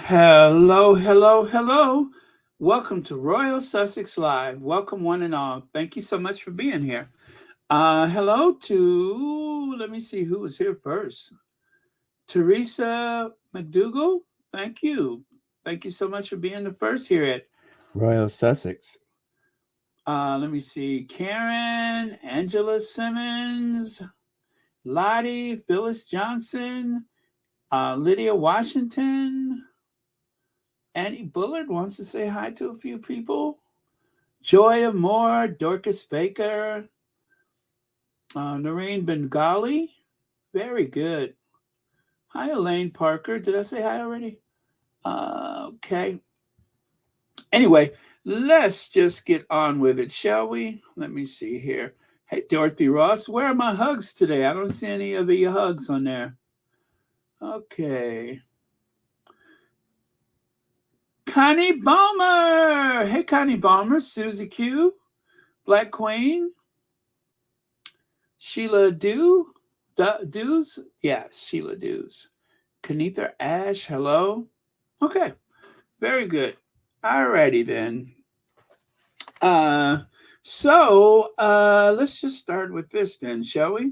Hello, hello, hello. Welcome to Royal Sussex Live. Welcome, one and all. Thank you so much for being here. Hello to, let me see who was here first. Teresa McDougall. Thank you. Thank you so much for being the first here at Royal Sussex. Let me see. Karen, Angela Simmons, Lottie, Phyllis Johnson, Lydia Washington. Annie Bullard wants to say hi to a few people. Joy Moore, Dorcas Baker, Noreen Bengali. Very good. Hi, Elaine Parker. Did I say hi already? Okay. Anyway, let's just get on with it, shall we? Let me see here. Hey, Dorothy Ross, where are my hugs today? I don't see any of the hugs on there. Okay. Connie Balmer. Hey, Connie Balmer. Susie Q. Black Queen. Sheila Dews? Yes, Sheila Dews. Kanitha Ash, hello. Okay, very good. Alrighty then. Uh, let's just start with this then, shall we?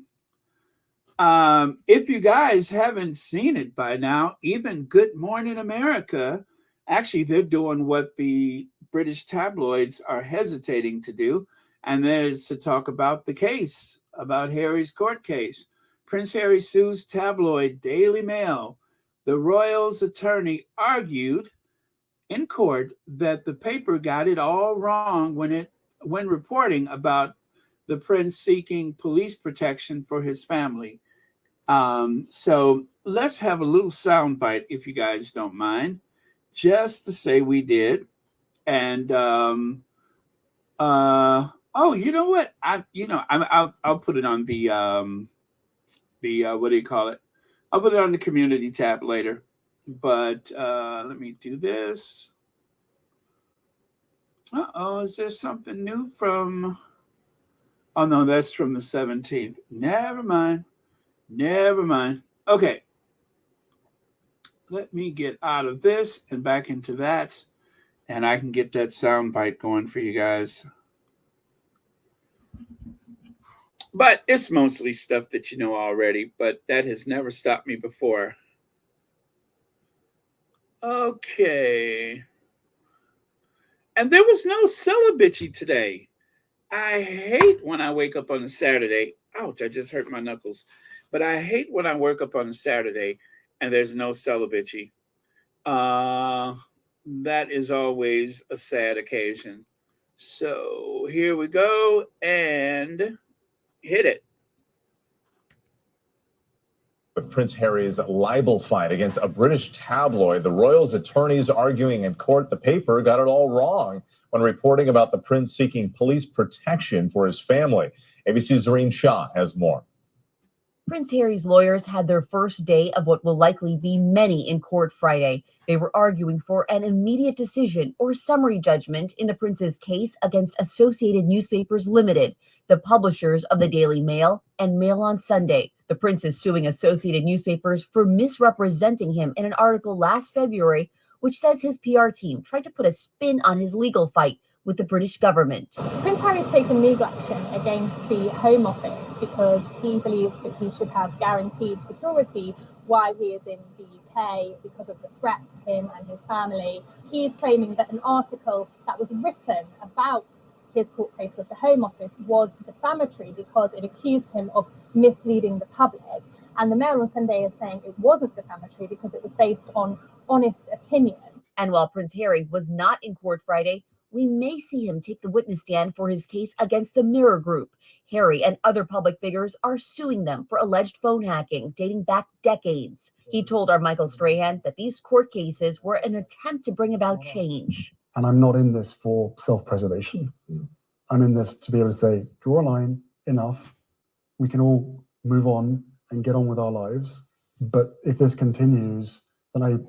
If you guys haven't seen it by now, even Good Morning America, actually, they're doing what the British tabloids are hesitating to do, and that is to talk about the case, about Harry's court case. Prince Harry sues tabloid Daily Mail. The royals' attorney argued in court that the paper got it all wrong when reporting about the prince seeking police protection for his family. So let's have a little soundbite, if you guys don't mind, just to say we did. And oh, you know what? I'll put it on the what do you call it? I'll put it on the community tab later. But let me do this. Oh, is there something new from? Oh no, that's from the 17th. Never mind. Never mind. Okay. Let me get out of this and back into that, and I can get that sound bite going for you guys. But it's mostly stuff that you know already, but that has never stopped me before. Okay. And there was no celibacy today. I hate when I wake up on a Saturday. Ouch, I just hurt my knuckles. But I hate when I wake up on a Saturday and there's no celibacy. Uh, that is always a sad occasion. So here we go and hit it. With Prince Harry's libel fight against a British tabloid, the royals' attorneys arguing in court the paper got it all wrong when reporting about the prince seeking police protection for his family. ABC's Zareen Shah has more. Prince Harry's lawyers had their first day of what will likely be many in court Friday. They were arguing for an immediate decision or summary judgment in the prince's case against Associated Newspapers Limited, the publishers of the Daily Mail and Mail on Sunday. The prince is suing Associated Newspapers for misrepresenting him in an article last February, which says his PR team tried to put a spin on his legal fight with the British government. Prince Harry has taken legal action against the Home Office because he believes that he should have guaranteed security while he is in the UK because of the threat to him and his family. He is claiming that an article that was written about his court case with the Home Office was defamatory because it accused him of misleading the public. And the Mail on Sunday is saying it wasn't defamatory because it was based on honest opinion. And while Prince Harry was not in court Friday, we may see him take the witness stand for his case against the Mirror Group. Harry and other public figures are suing them for alleged phone hacking dating back decades. He told our Michael Strahan that these court cases were an attempt to bring about change. And I'm not in this for self-preservation. I'm in this to be able to say, draw a line, enough. We can all move on and get on with our lives. But if this continues, then I'm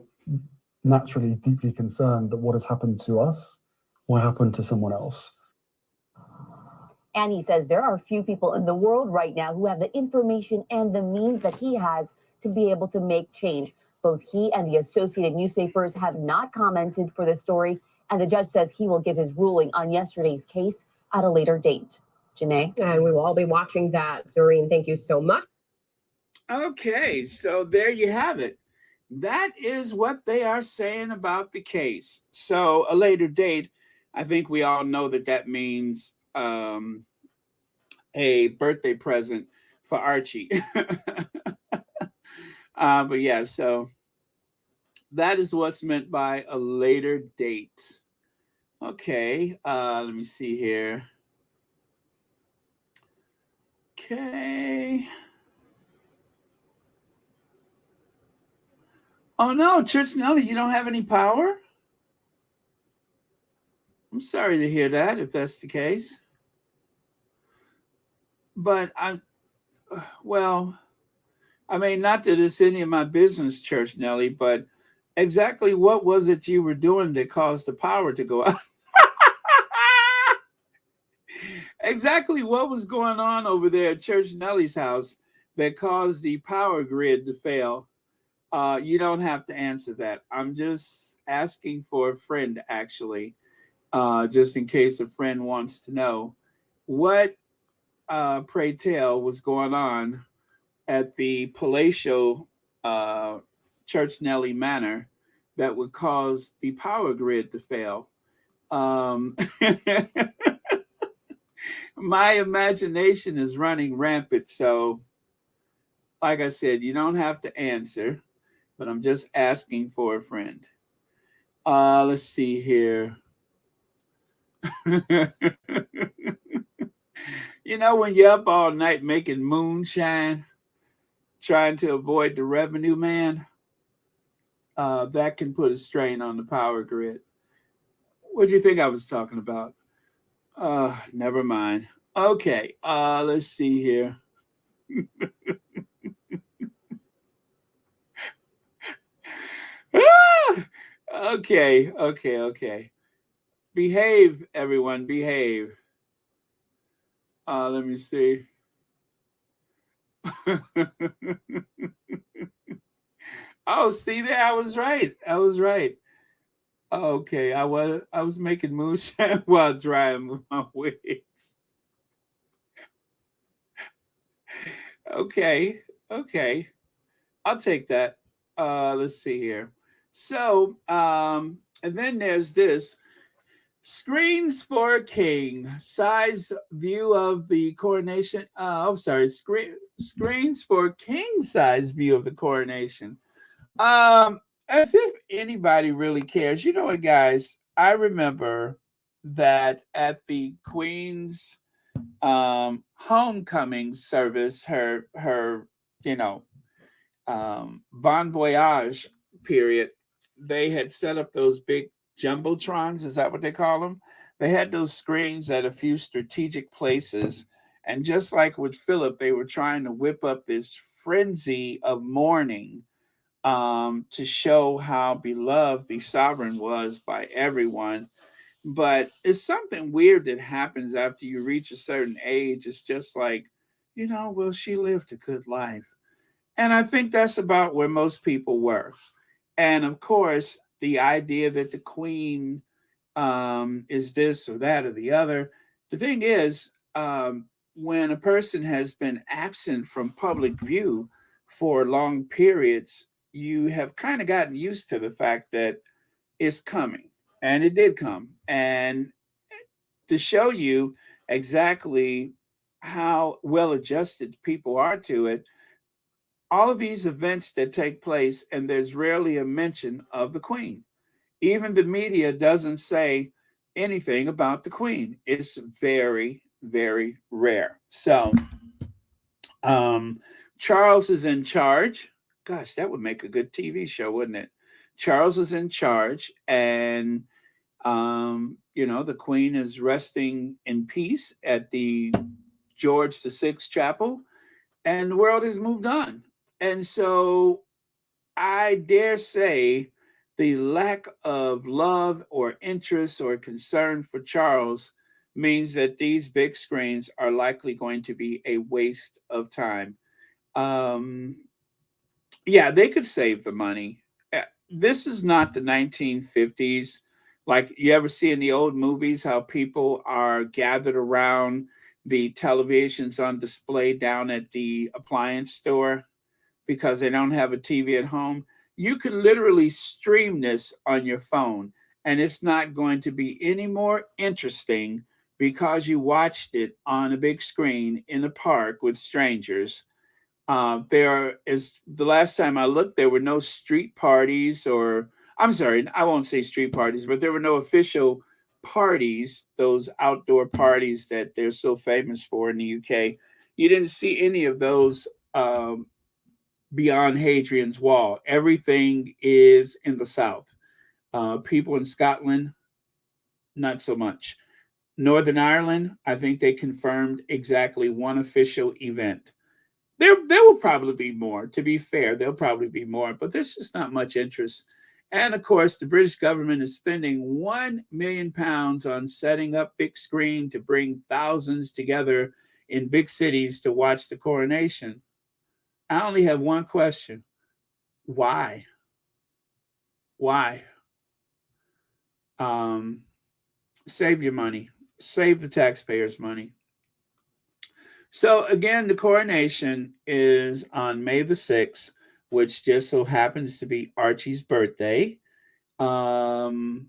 naturally deeply concerned that what has happened to us will happen to someone else. And he says there are few people in the world right now who have the information and the means that he has to be able to make change. Both he and the Associated Newspapers have not commented for this story, and the judge says he will give his ruling on yesterday's case at a later date. Janae? And we will all be watching that. Zoreen, thank you so much. Okay, so there you have it. That is what they are saying about the case. So a later date, I think we all know that that means a birthday present for Archie. But yeah, so that is what's meant by a later date. Okay, let me see here. Okay. Oh no, Church Nelly, you don't have any power? I'm sorry to hear that, if that's the case. But well, I mean, not that it's any of my business, Church Nelly, but exactly what was it you were doing that caused the power to go out? Exactly what was going on over there at Church Nelly's house that caused the power grid to fail? You don't have to answer that. I'm just asking for a friend, actually, just in case a friend wants to know what, pray tell, was going on at the palatial Church Nelly Manor that would cause the power grid to fail. My imagination is running rampant, so like I said, you don't have to answer, but I'm just asking for a friend. Let's see here. You know, when you're up all night making moonshine, trying to avoid the revenue man, that can put a strain on the power grid. What do you think I was talking about? Never mind. Okay, let's see here. Okay. Behave, everyone, behave. Let me see. Oh, see there, I was right. Okay, I was making moonshine while drying with my wigs. Okay. I'll take that. Let's see here. So, and then there's this screens for king size view of the coronation. Screens for king size view of the coronation. As if anybody really cares. You know what, guys? I remember that at the Queen's homecoming service, her you know bon voyage period, they had set up those big jumbotrons. Is that what they call them? They had those screens at a few strategic places, and just like with Philip, they were trying to whip up this frenzy of mourning to show how beloved the sovereign was by everyone. But it's something weird that happens after you reach a certain age. It's just like, well, she lived a good life. And I think that's about where most people were. And of course, the idea that the queen is this or that or the other. The thing is, when a person has been absent from public view for long periods, you have kind of gotten used to the fact that it's coming. And it did come. And to show you exactly how well adjusted people are to it, all of these events that take place, and there's rarely a mention of the Queen. Even the media doesn't say anything about the Queen. It's very, very rare. So, Charles is in charge. Gosh, that would make a good TV show, wouldn't it? Charles is in charge, and the Queen is resting in peace at the George VI Chapel, and the world has moved on. And so I dare say the lack of love or interest or concern for Charles means that these big screens are likely going to be a waste of time. Yeah, they could save the money. this is not the 1950s. Like you ever see in the old movies how people are gathered around the televisions on display down at the appliance store because they don't have a TV at home. You can literally stream this on your phone, and it's not going to be any more interesting because you watched it on a big screen in a park with strangers. There is the last time I looked, there were no street parties, or I'm sorry, I won't say street parties, but there were no official parties, those outdoor parties that they're so famous for in the UK. You didn't see any of those beyond Hadrian's Wall. Everything is in the South. People in Scotland, not so much. Northern Ireland, I think they confirmed exactly one official event. There will probably be more. To be fair, there'll probably be more, but there's just not much interest. And of course, the British government is spending £1 million on setting up big screen to bring thousands together in big cities to watch the coronation. I only have one question. Why? Why? Save your money. Save the taxpayers' money. So again, the coronation is on May the 6th, which just so happens to be Archie's birthday. And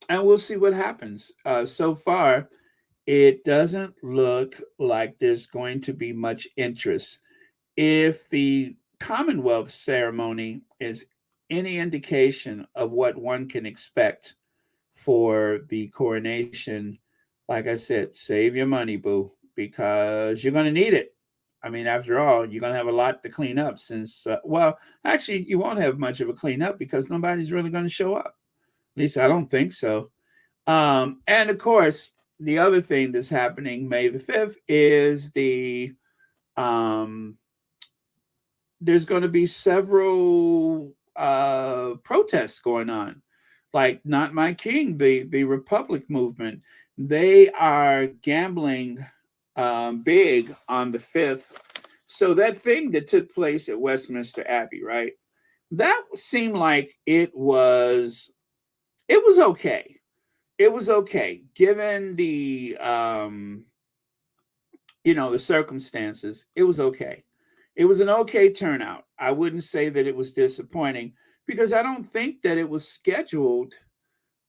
we'll see what happens. So far, it doesn't look like there's going to be much interest. If the Commonwealth ceremony is any indication of what one can expect for the coronation, like I said, save your money, boo, because you're going to need it. I mean, after all, you're going to have a lot to clean up since, well, actually, you won't have much of a cleanup because nobody's really going to show up. At least I don't think so. And of course, the other thing that's happening May the 5th is there's going to be several protests going on, like Not My King, the Republic movement. They are gambling big on the 5th. So that thing that took place at Westminster Abbey, right? That seemed like it was okay. It was okay given the the circumstances. It was okay. It was an okay turnout. I wouldn't say that it was disappointing because I don't think that it was scheduled.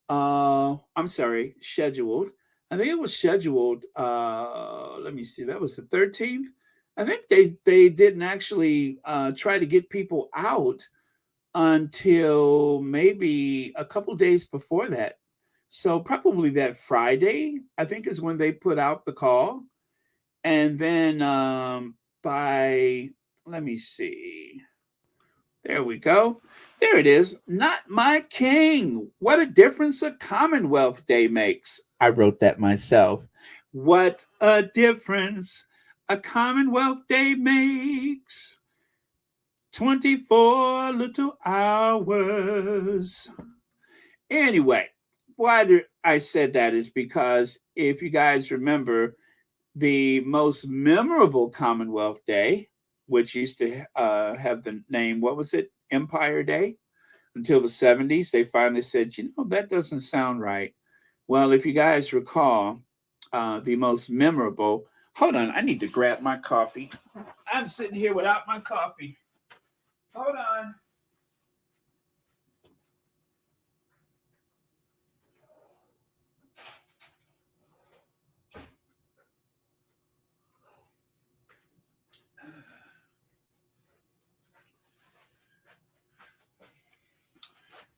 I'm sorry, scheduled. I think it was scheduled. Let me see. That was the 13th. I think they didn't actually try to get people out until maybe a couple days before that. So probably that Friday, I think, is when they put out the call. And then let me see. There we go. There it is. Not My King. What a difference a Commonwealth Day makes. I wrote that myself. What a difference a Commonwealth Day makes. 24 little hours. Anyway, why I said that is because if you guys remember, the most memorable Commonwealth Day, which used to have the name, what was it? Empire Day. Until the 70s, they finally said, that doesn't sound right. Well, if you guys recall, the most memorable, hold on, I need to grab my coffee. I'm sitting here without my coffee. Hold on.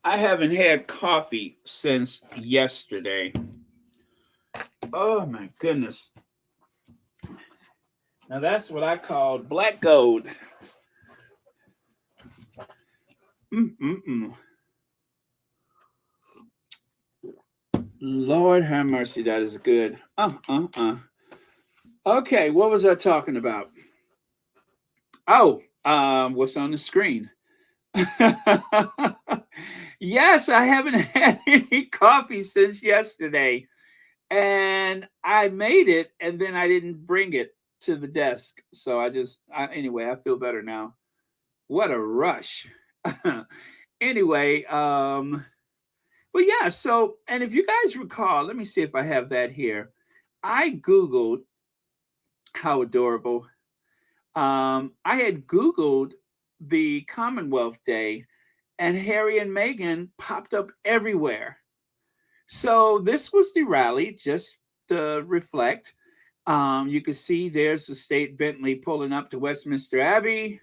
I haven't had coffee since yesterday. Oh my goodness. Now that's what I call black gold. Lord have mercy, that is good. Okay, what was I talking about? Oh, what's on the screen? Yes, I haven't had any coffee since yesterday. And I made it, and then I didn't bring it to the desk. So anyway, I feel better now. What a rush. anyway, but yeah, so, and if you guys recall, let me see if I have that here. I Googled, how adorable. I had Googled the Commonwealth Day, and Harry and Meghan popped up everywhere. So this was the rally, just to reflect. You can see there's the state Bentley pulling up to Westminster Abbey,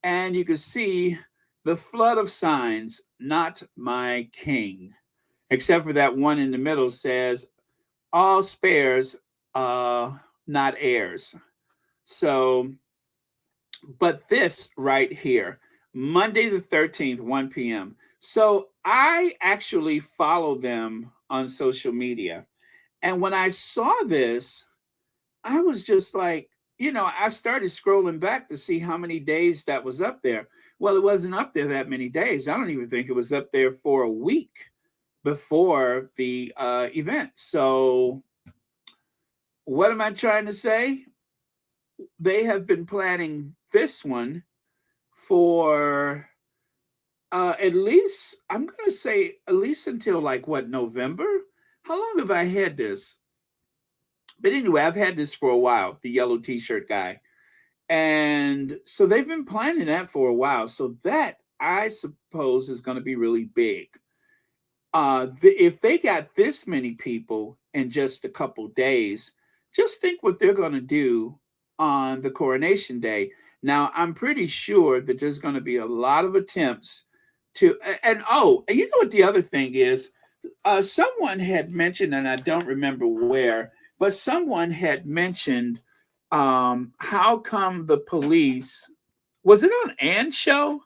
and you can see the flood of signs, not my king, except for that one in the middle says, all spares, not heirs. So, but this right here, Monday the 13th, 1 p.m. So I actually follow them on social media. And when I saw this, I was just like, I started scrolling back to see how many days that was up there. Well, it wasn't up there that many days. I don't even think it was up there for a week before the event. So, what am I trying to say? They have been planning this one for at least, I'm going to say, at least until like what, November? How long have I had this? But anyway, I've had this for a while, the yellow t-shirt guy. And so they've been planning that for a while. So that, I suppose, is going to be really big. If they got this many people in just a couple days, just think what they're going to do on the Coronation Day. Now, I'm pretty sure that there's going to be a lot of attempts to, and you know what the other thing is? Someone had mentioned, and I don't remember where, but someone had mentioned how come the police, was it on Ann's show?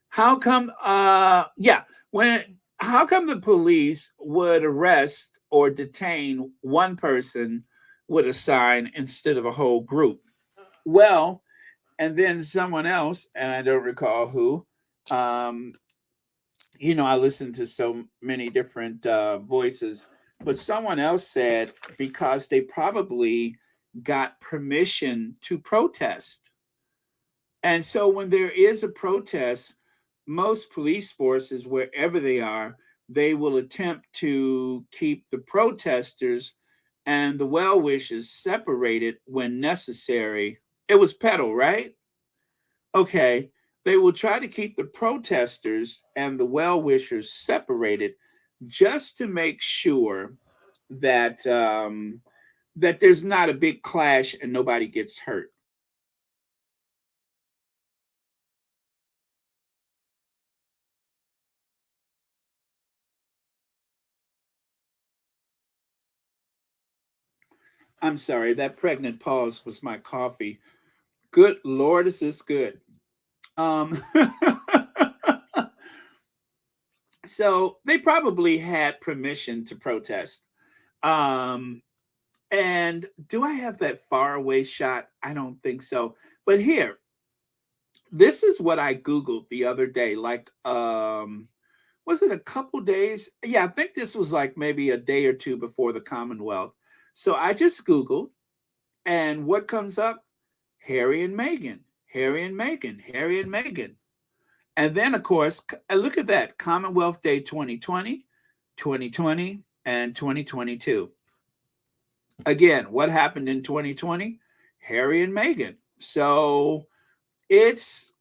How come, how come the police would arrest or detain one person with a sign instead of a whole group? Well, and then someone else, and I don't recall who, I listen to so many different voices, but someone else said because they probably got permission to protest. And so when there is a protest, most police forces, wherever they are, they will attempt to keep the protesters and the well wishers separated when necessary. It was Petal, right? Okay. They will try to keep the protesters and the well wishers separated just to make sure that that there's not a big clash and nobody gets hurt. I'm sorry, that pregnant pause was my coffee. Good Lord, is this good? Um, so they probably had permission to protest. Um, and do I have that far away shot? I don't think so. But here, this is what I Googled the other day. Like, was it a couple days? Yeah, I think this was like maybe a day or two before the Commonwealth. So I just Googled, and what comes up? Harry and Meghan, Harry and Meghan, Harry and Meghan. And then, of course, look at that, Commonwealth Day 2020, 2020, and 2022. Again, what happened in 2020? Harry and Meghan. So it's,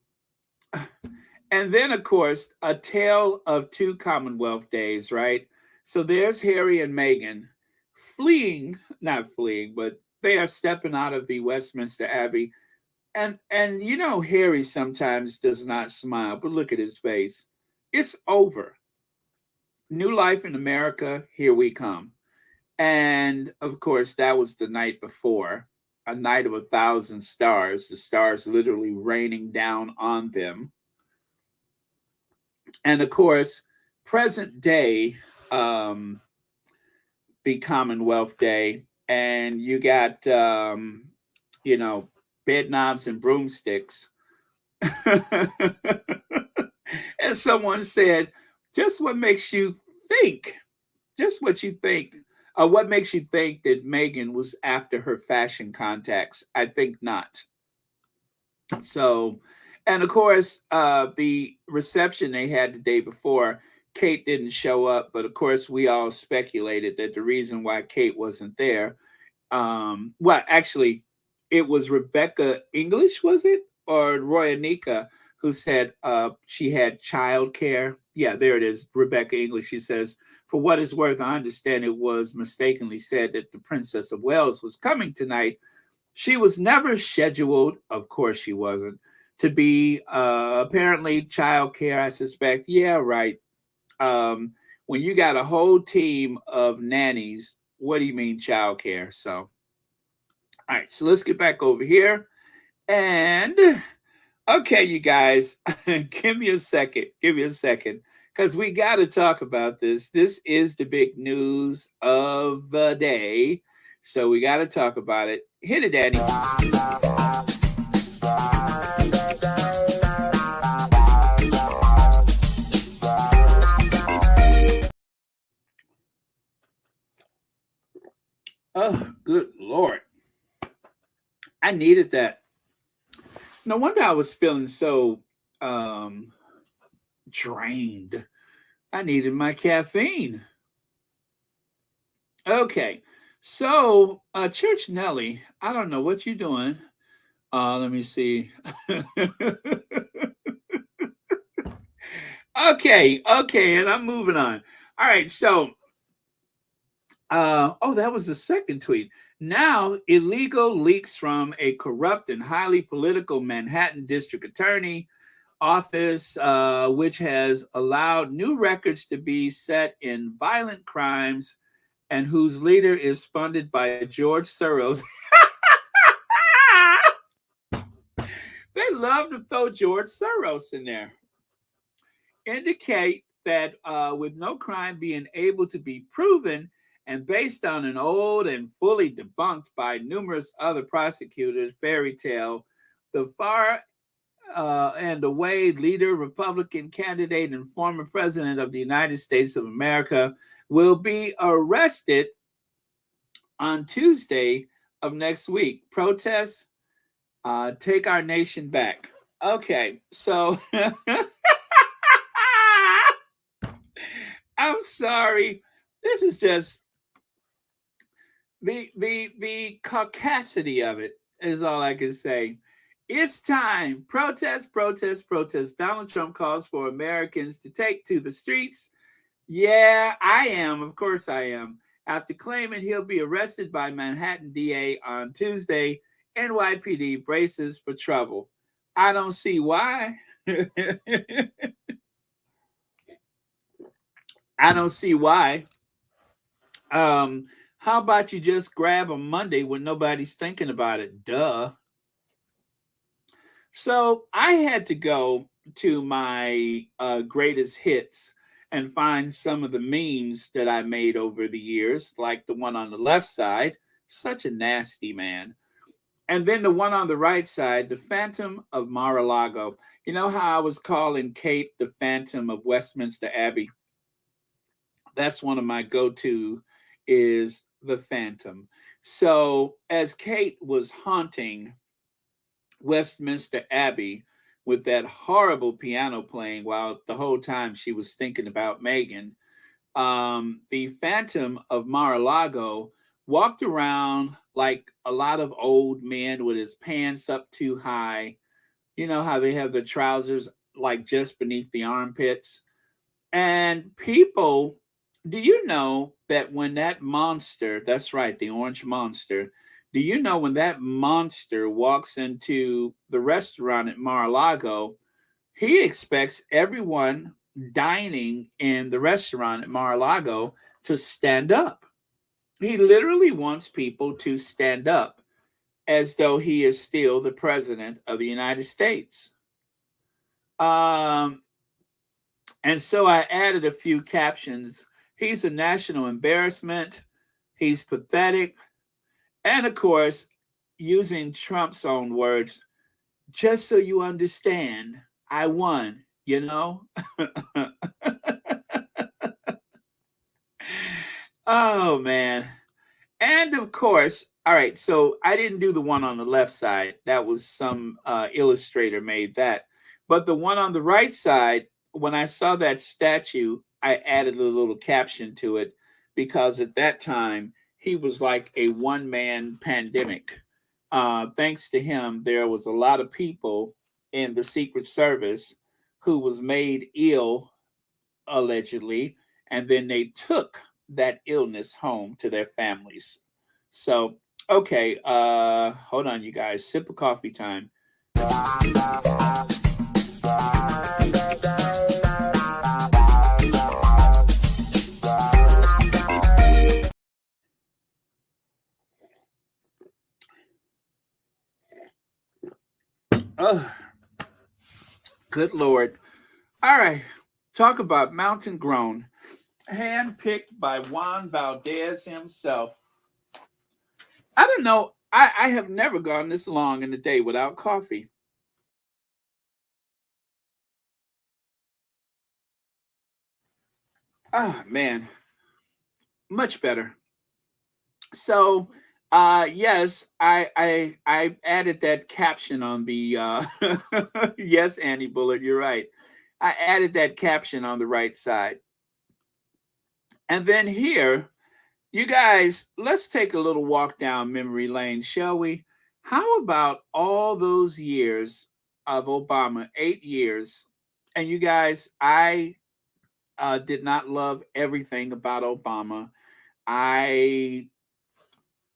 and then, of course, a tale of two Commonwealth days, right? So there's Harry and Meghan fleeing, not fleeing, but they are stepping out of the Westminster Abbey. And Harry sometimes does not smile, but look at his face. It's over. New life in America, here we come. And of course, that was the night before, a night of 1,000 stars, the stars literally raining down on them. And of course, present day, the Commonwealth Day, and you got, bed knobs and broomsticks. As someone said, just what makes you think, just what you think, what makes you think that Meghan was after her fashion contacts? I think not. So, And of course, the reception they had the day before, Kate didn't show up. But of course, we all speculated that the reason why Kate wasn't there, well, actually, it was Rebecca English, was it? Or Roy Anika, who said she had childcare. Yeah, there it is. Rebecca English. She says, for what it's worth, I understand it was mistakenly said that the Princess of Wales was coming tonight. She was never scheduled, of course she wasn't, to be apparently childcare, I suspect. Yeah, right. When you got a whole team of nannies, what do you mean childcare? So, all right, so let's get back over here. And okay, you guys, give me a second. Give me a second. Because we got to talk about this. This is the big news of the day. So we got to talk about it. Hit it, Danny. Oh, good Lord. I needed that. No wonder I was feeling so drained. I needed my caffeine. Okay. So, Church Nelly, I don't know what you're doing. Let me see. Okay, and I'm moving on. All right, so that was the second tweet. Now, illegal leaks from a corrupt and highly political Manhattan district attorney office, which has allowed new records to be set in violent crimes and whose leader is funded by George Soros. They love to throw George Soros in there. Indicate that with no crime being able to be proven and based on an old and fully debunked by numerous other prosecutors fairy tale, the far and away leader, Republican candidate, and former president of the United States of America will be arrested on Tuesday of next week. Protests, take our nation back. Okay, so I'm sorry. This is just the caucasity of it is all I can say. It's time. Protest, protest, protest. Donald Trump calls for Americans to take to the streets. Yeah, I am. Of course I am. After claiming he'll be arrested by Manhattan DA on Tuesday, NYPD braces for trouble. I don't see why. I don't see why. How about you just grab a Monday when nobody's thinking about it? Duh. So I had to go to my greatest hits and find some of the memes that I made over the years, like the one on the left side, such a nasty man. And then the one on the right side, the Phantom of Mar-a-Lago. You know how I was calling Kate the Phantom of Westminster Abbey? That's one of my go-to is the Phantom. So as Kate was haunting Westminster Abbey with that horrible piano playing while the whole time she was thinking about Meghan, the Phantom of Mar-a-Lago walked around like a lot of old men with his pants up too high. You know how they have the trousers like just beneath the armpits? And people, do you know that when that monster, that's right, the orange monster, do you know when that monster walks into the restaurant at Mar-a-Lago, he expects everyone dining in the restaurant at Mar-a-Lago to stand up. He literally wants people to stand up as though he is still the president of the United States. And so I added a few captions. He's a national embarrassment. He's pathetic. And of course, using Trump's own words, just so you understand, I won, you know? Oh, man. And of course, all right, so I didn't do the one on the left side. That was some illustrator made that. But the one on the right side, when I saw that statue, I added a little caption to it because at that time he was like a one-man pandemic. Thanks to him, there was a lot of people in the Secret Service who was made ill allegedly, and then they took that illness home to their families. So, okay, hold on, you guys. Sip of coffee time. Oh, good Lord. All right. Talk about mountain grown, handpicked by Juan Valdez himself. I don't know. I have never gone this long in a day without coffee. Oh, man. Much better. So, yes, I added that caption on the yes, Annie Bullard, you're right. I added that caption on the right side. And then here, you guys, let's take a little walk down memory lane, shall we? How about all those years of Obama, 8 years? And you guys, I did not love everything about Obama. I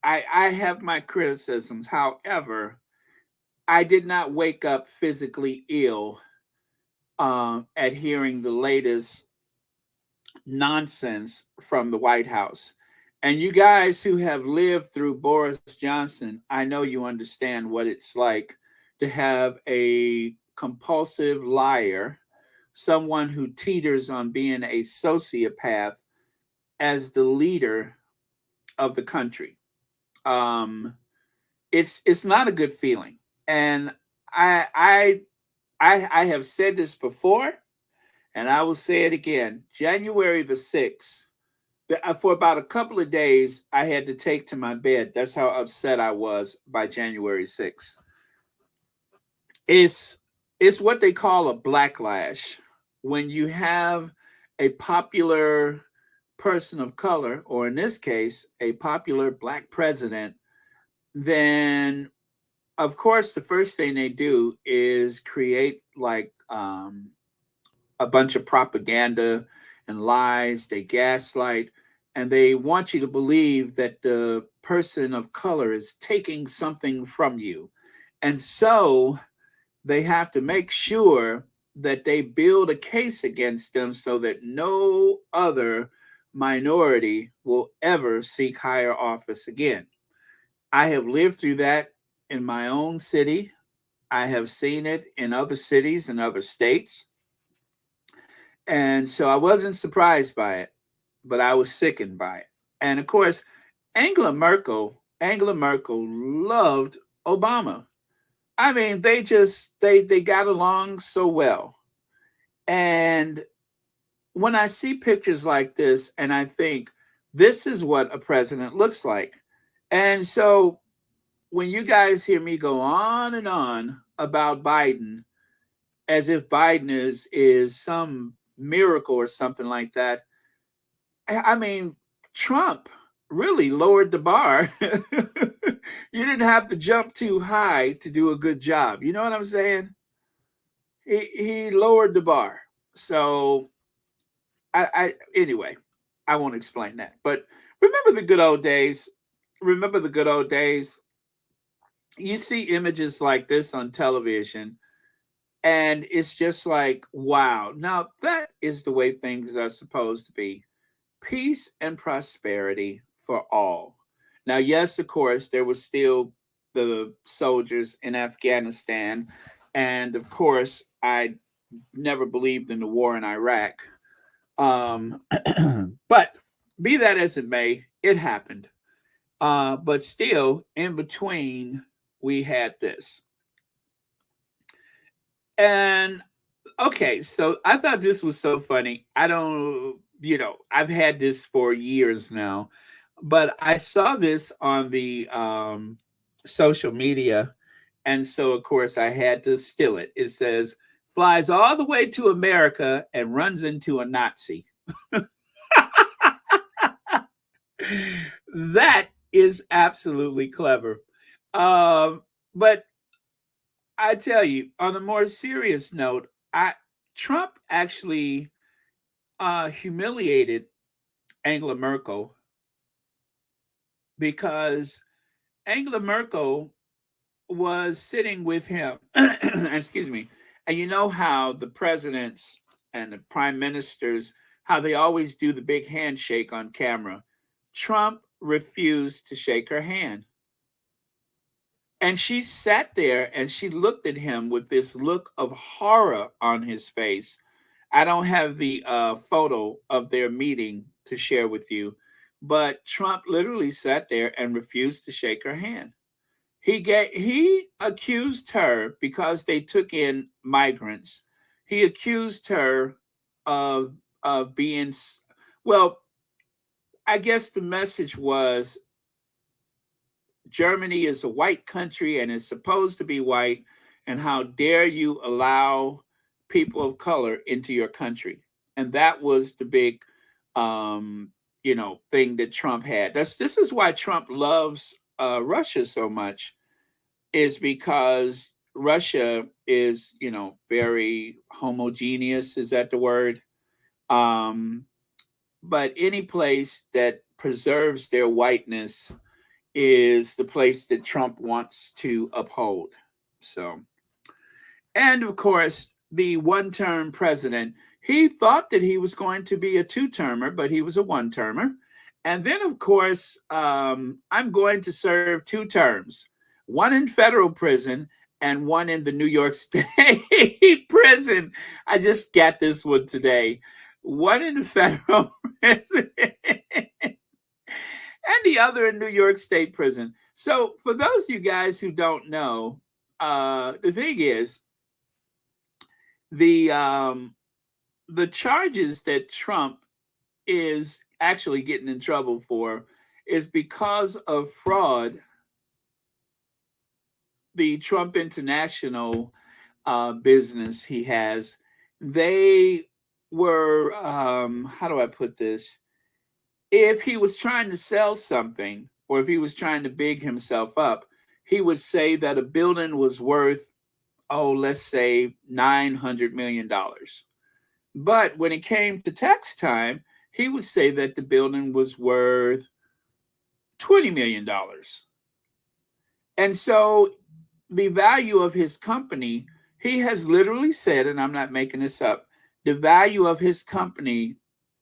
I have my criticisms. However, I did not wake up physically ill at hearing the latest nonsense from the White House. And you guys who have lived through Boris Johnson, I know you understand what it's like to have a compulsive liar, someone who teeters on being a sociopath as the leader of the country. Um, it's not a good feeling, and I I I have said this before, and I will say it again. January the 6th, for about a couple of days, I had to take to my bed. That's how upset I was by January 6th. It's it's what they call a blacklash when you have a popular person of color, or in this case, a popular black president. Then of course, the first thing they do is create like a bunch of propaganda and lies. They gaslight, and they want you to believe that the person of color is taking something from you. And so they have to make sure that they build a case against them so that no other minority will ever seek higher office again. I have lived through that in my own city. I have seen it in other cities and other states. And so I wasn't surprised by it, but I was sickened by it. And of course, Angela Merkel loved Obama. I mean, they got along so well. And when I see pictures like this and I think this is what a president looks like. And so when you guys hear me go on and on about Biden as if Biden is some miracle or something like that, I mean, Trump really lowered the bar. You didn't have to jump too high to do a good job. You know what I'm saying? He lowered the bar. So I anyway, I won't explain that. But remember the good old days. Remember the good old days. You see images like this on television, and it's just like, wow. Now that is the way things are supposed to be. Peace and prosperity for all. Now, yes, of course, there was still the soldiers in Afghanistan. And of course, I never believed in the war in Iraq. Um, but be that as it may, it happened. But still, in between, we had this. And okay, so I thought this was so funny. I don't, I've had this for years now, but I saw this on the social media. And so, of course, I had to steal it. It says, flies all the way to America and runs into a Nazi. That is absolutely clever. But I tell you, on a more serious note, Trump actually humiliated Angela Merkel because Angela Merkel was sitting with him. Excuse me. And you know how the presidents and the prime ministers, how they always do the big handshake on camera. Trump refused to shake her hand. And she sat there and she looked at him with this look of horror on his face. I don't have the photo of their meeting to share with you, but Trump literally sat there and refused to shake her hand. He accused her because they took in migrants. He accused her of being, well, I guess the message was Germany is a white country and is supposed to be white, and how dare you allow people of color into your country? And that was the big thing that Trump had. This is why Trump loves Russia so much, is because Russia is, very homogeneous. Is that the word? But any place that preserves their whiteness is the place that Trump wants to uphold. So, and of course, the one-term president, he thought that he was going to be a two-termer, but he was a one-termer. And then, of course, I'm going to serve 2 terms, one in federal prison and one in the New York State prison. I just got this one today. One in the federal prison and the other in New York State prison. So for those of you guys who don't know, the thing is, the charges that Trump is actually getting in trouble for is because of fraud. The Trump International business he has, they were, how do I put this? If he was trying to sell something, or if he was trying to big himself up, he would say that a building was worth, let's say $900 million. But when it came to tax time, he would say that the building was worth $20 million. And so the value of his company, he has literally said, and I'm not making this up, the value of his company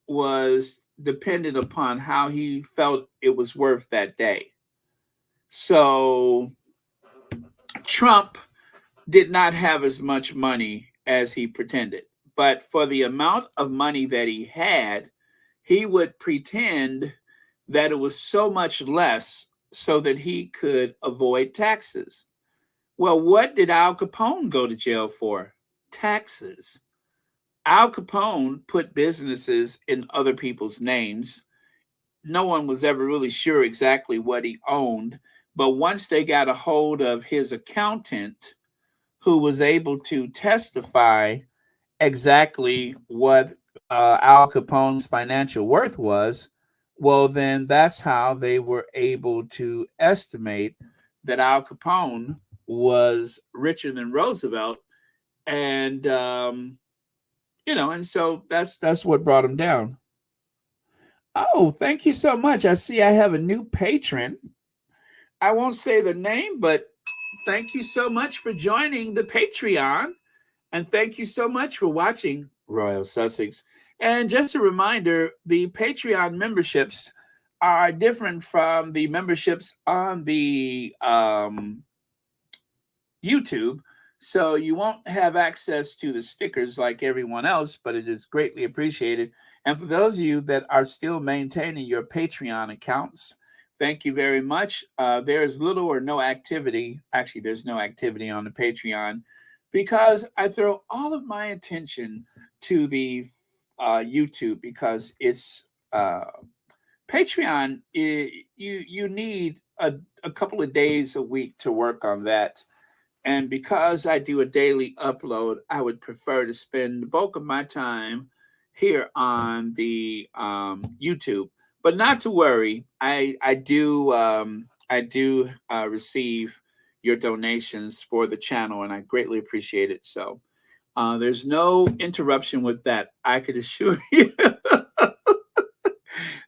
was dependent upon how he felt it was worth that day. So Trump did not have as much money as he pretended. But for the amount of money that he had, he would pretend that it was so much less so that he could avoid taxes. Well, what did Al Capone go to jail for? Taxes. Al Capone put businesses in other people's names. No one was ever really sure exactly what he owned. But once they got a hold of his accountant, who was able to testify exactly what Al Capone's financial worth was, well, then that's how they were able to estimate that Al Capone was richer than Roosevelt. And, and so that's what brought him down. Oh, thank you so much. I see I have a new patron. I won't say the name, but thank you so much for joining the Patreon. And thank you so much for watching Royal Sussex. And just a reminder, the Patreon memberships are different from the memberships on the YouTube. So you won't have access to the stickers like everyone else, but it is greatly appreciated. And for those of you that are still maintaining your Patreon accounts, thank you very much. There is little or no activity. Actually, there's no activity on the Patreon because I throw all of my attention to the YouTube, because it's Patreon. You need a couple of days a week to work on that. And because I do a daily upload, I would prefer to spend the bulk of my time here on the YouTube. But not to worry, I do receive your donations for the channel, and I greatly appreciate it. So there's no interruption with that. I could assure you.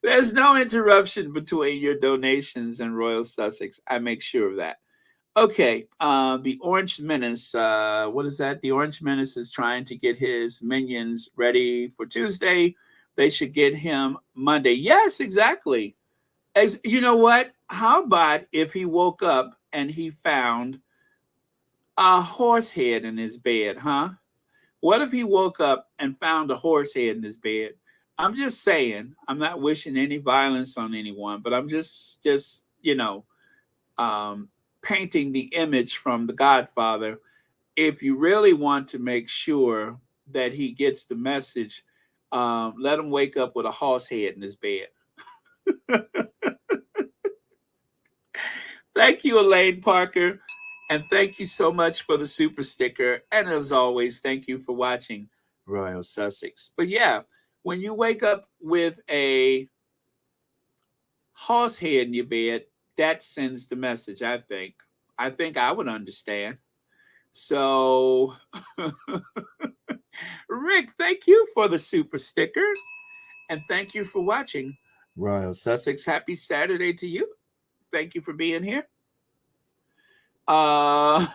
There's no interruption between your donations and Royal Sussex. I make sure of that. Okay, the Orange Menace. What is that? The Orange Menace is trying to get his minions ready for Tuesday. They should get him Monday. Yes, exactly. As you know what? How about if he woke up and he found a horse head in his bed, huh? What if he woke up and found a horse head in his bed? I'm just saying, I'm not wishing any violence on anyone, but I'm just painting the image from The Godfather. If you really want to make sure that he gets the message, let him wake up with a horse head in his bed. Thank you, Elaine Parker. And thank you so much for the super sticker. And as always, thank you for watching Royal Sussex. But yeah, when you wake up with a horse head in your bed, that sends the message, I think. I think I would understand. So, Rick, thank you for the super sticker. And thank you for watching Royal Sussex. Happy Saturday to you. Thank you for being here. Oh,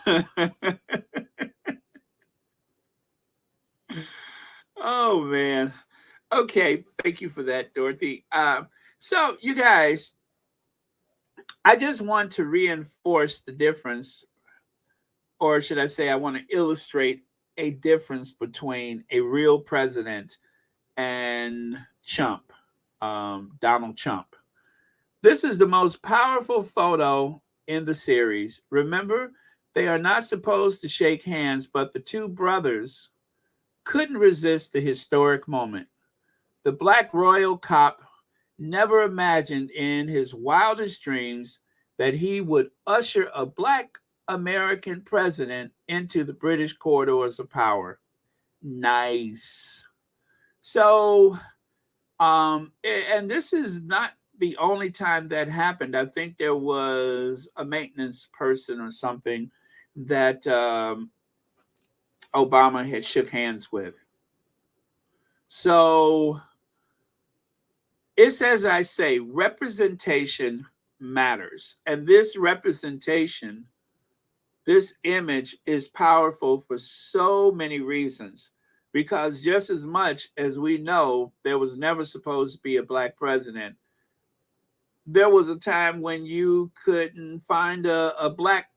man. Okay. Thank you for that, Dorothy. So, you guys, I just want to reinforce the difference, or should I say, I want to illustrate a difference between a real president and Trump, Donald Trump. This is the most powerful photo in the series. Remember, they are not supposed to shake hands, but the two brothers couldn't resist the historic moment. The black royal cop never imagined in his wildest dreams that he would usher a black American president into the British corridors of power. Nice. So, and this is not the only time that happened. I think there was a maintenance person or something that Obama had shook hands with. So it's, as I say, representation matters. And this representation, this image is powerful for so many reasons. Because just as much as we know there was never supposed to be a black president, there was a time when you couldn't find a black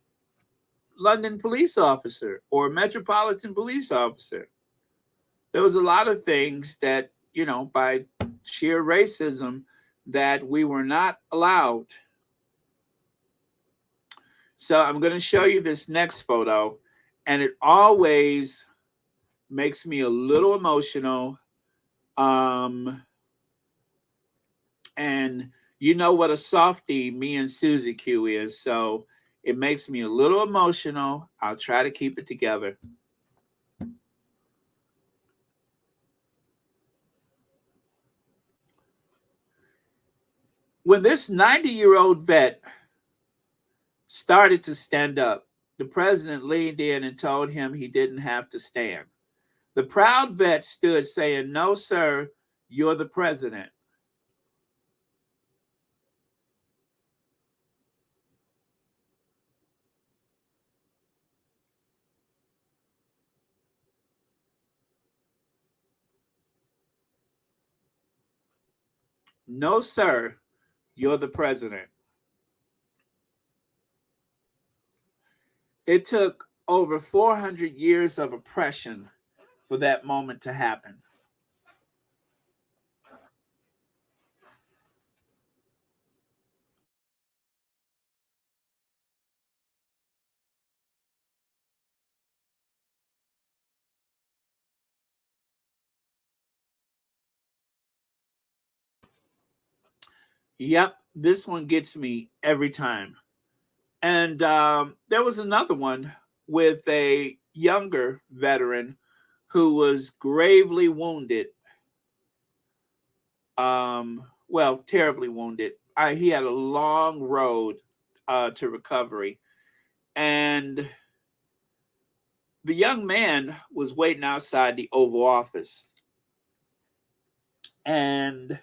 London police officer or metropolitan police officer. There was a lot of things that, by sheer racism, that we were not allowed. So I'm going to show you this next photo, and it always makes me a little emotional. And you know what a softie me and Susie Q is, so it makes me a little emotional. I'll try to keep it together. When this 90-year-old vet started to stand up, the president leaned in and told him he didn't have to stand. The proud vet stood saying, "No, sir, you're the president." "No, sir, you're the president." It took over 400 years of oppression for that moment to happen. Yep, this one gets me every time. And there was another one with a younger veteran who was gravely wounded. Well, terribly wounded. He had a long road to recovery. And the young man was waiting outside the Oval Office. And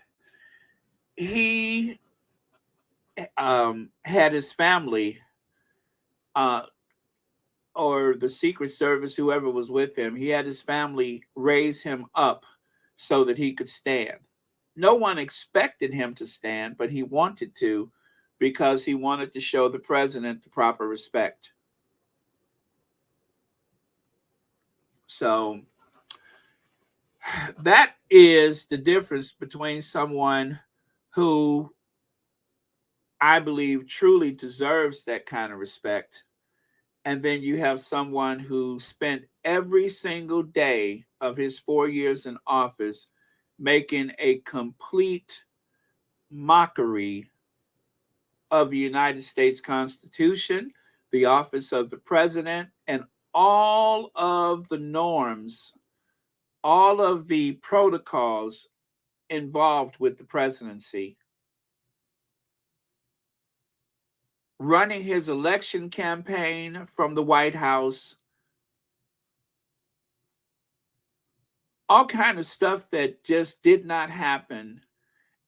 he had his family or the Secret Service, whoever was with him, he had his family raise him up so that he could stand. No one expected him to stand, but he wanted to because he wanted to show the president the proper respect. So that is the difference between someone who I believe truly deserves that kind of respect, and then you have someone who spent every single day of his 4 years in office making a complete mockery of the United States Constitution, the office of the president, and all of the norms, all of the protocols involved with the presidency. Running his election campaign from the White House, all kind of stuff that just did not happen.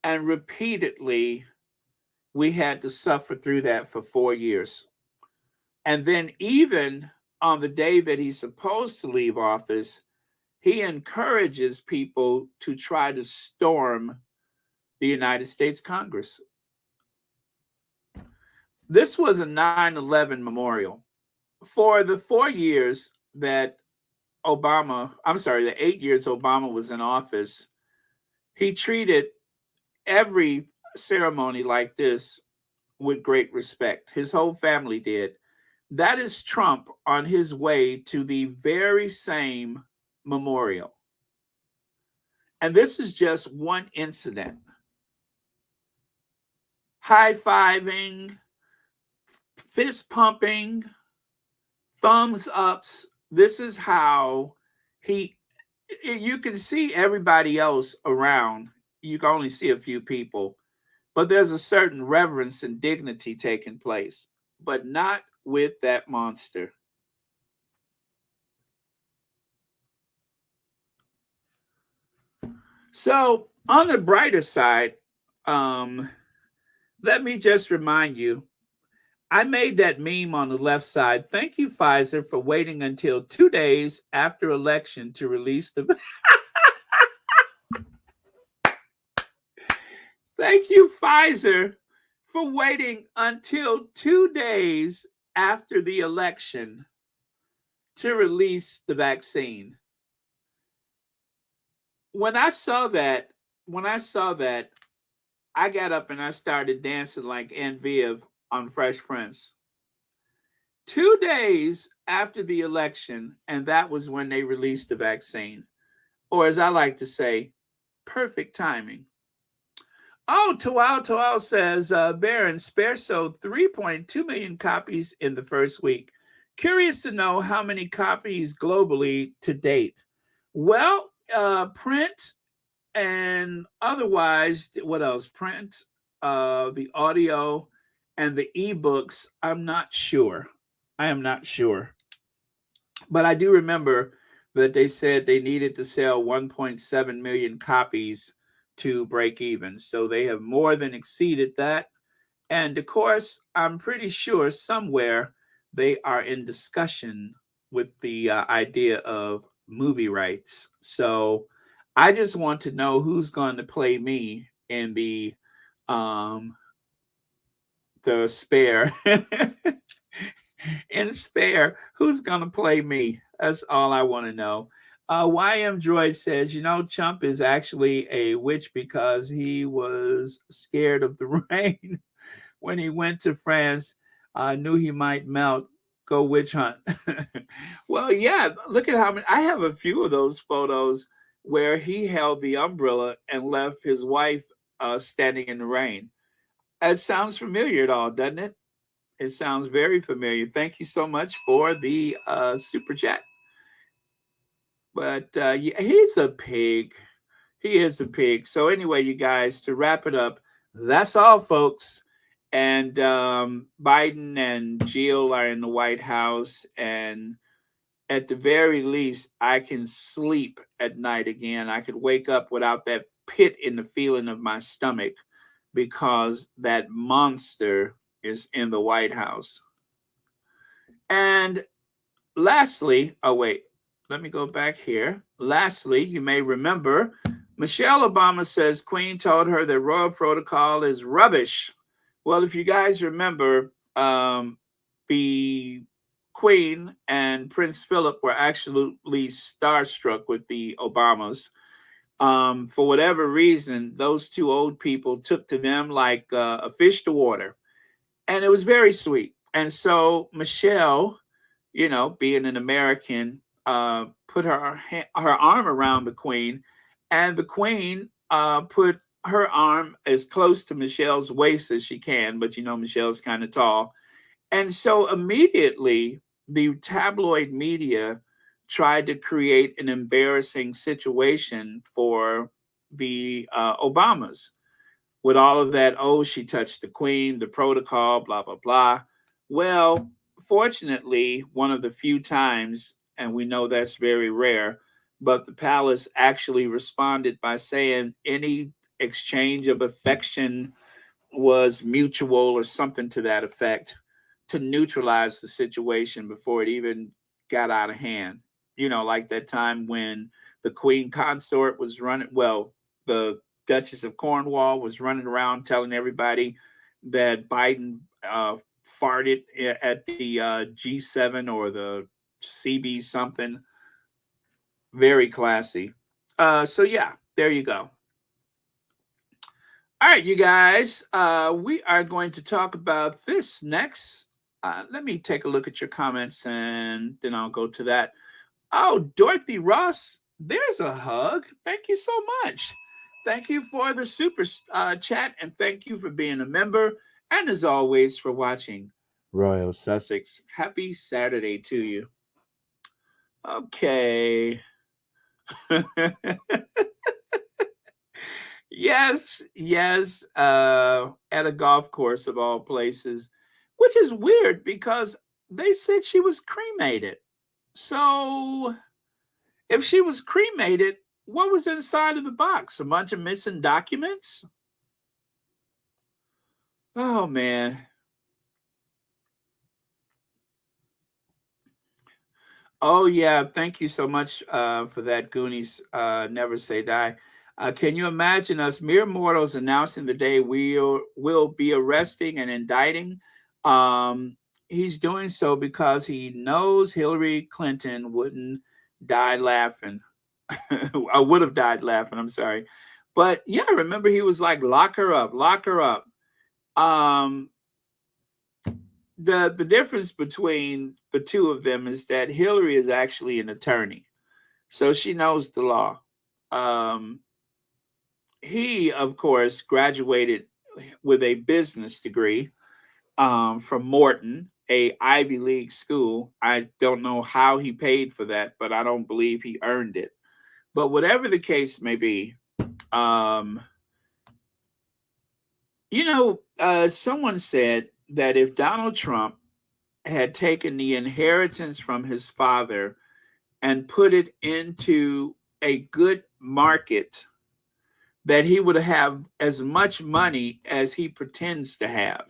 And repeatedly, we had to suffer through that for 4 years. And then even on the day that he's supposed to leave office, he encourages people to try to storm the United States Congress. This was a 9/11 memorial. For the 4 years that the 8 years Obama was in office, he treated every ceremony like this with great respect. His whole family did. That is Trump on his way to the very same memorial. And this is just one incident. High-fiving, fist pumping, thumbs ups. This is how you can see everybody else around. You can only see a few people, but there's a certain reverence and dignity taking place, but not with that monster. So on the brighter side, let me just remind you, I made that meme on the left side. Thank you, Pfizer, for waiting until 2 days after election to release the. Thank you, Pfizer, for waiting until 2 days after the election to release the vaccine. When I saw that, I got up and I started dancing like Aunt Viv on Fresh Prince. 2 days after the election, and that was when they released the vaccine. Or as I like to say, perfect timing. Oh, Toal says, Baron, Spare sold 3.2 million copies in the first week. Curious to know how many copies globally to date. Well, print and otherwise, what else? Print, the audio, and the ebooks, I'm not sure. I am not sure. But I do remember that they said they needed to sell 1.7 million copies to break even. So they have more than exceeded that. And of course, I'm pretty sure somewhere they are in discussion with the idea of movie rights. So I just want to know who's going to play me in the Spare. In Spare, who's going to play me? That's all I want to know. YM Droid says, Trump is actually a witch because he was scared of the rain when he went to France. Knew he might melt. Go witch hunt. Well, yeah, look at how many. I have a few of those photos where he held the umbrella and left his wife standing in the rain. It sounds familiar at all, doesn't it? It sounds very familiar. Thank you so much for the super chat. But yeah, he's a pig. He is a pig. So anyway, you guys, to wrap it up, that's all, folks. And Biden and Jill are in the White House, and at the very least, I can sleep at night again. I could wake up without that pit in the feeling of my stomach because that monster is in the White House. And lastly, oh, wait, let me go back here. Lastly, you may remember Michelle Obama says Queen told her that royal protocol is rubbish. Well, if you guys remember, the Queen and Prince Philip were absolutely starstruck with the Obamas. For whatever reason, those two old people took to them like a fish to water. And it was very sweet. And so Michelle, you know, being an American, put her arm around the Queen, and the Queen put her arm as close to Michelle's waist as she can, but you know Michelle's kind of tall, and so immediately the tabloid media tried to create an embarrassing situation for the Obamas with all of that. Oh, she touched the Queen, the protocol, blah blah blah. Well, fortunately, one of the few times, and we know that's very rare, but the palace actually responded by saying any exchange of affection was mutual or something to that effect to neutralize the situation before it even got out of hand. You know, like that time when the Queen consort was running, well, the Duchess of Cornwall was running around telling everybody that Biden farted at the G7 or the CB something. Very classy. So yeah, there you go. All right, you guys, we are going to talk about this next. Let me take a look at your comments and then I'll go to that. Oh, Dorothy Ross, there's a hug. Thank you so much. Thank you for the super chat, and thank you for being a member. And as always, for watching Royal Sussex. Happy Saturday to you. Okay. Yes, yes, at a golf course of all places, which is weird because they said she was cremated. So if she was cremated, what was inside of the box? A bunch of missing documents? Oh, man. Oh, yeah. Thank you so much for that, Goonies. Never Say Die. Can you imagine us mere mortals announcing the day will be arresting and indicting? He's doing so because he knows Hillary Clinton wouldn't die laughing. I would have died laughing. I'm sorry. But yeah, remember he was like, lock her up, lock her up. Um, the difference between the two of them is that Hillary is actually an attorney, so she knows the law. He, of course, graduated with a business degree from Morton, a Ivy League school. I don't know how he paid for that, but I don't believe he earned it. But whatever the case may be, someone said that if Donald Trump had taken the inheritance from his father and put it into a good market, that he would have as much money as he pretends to have.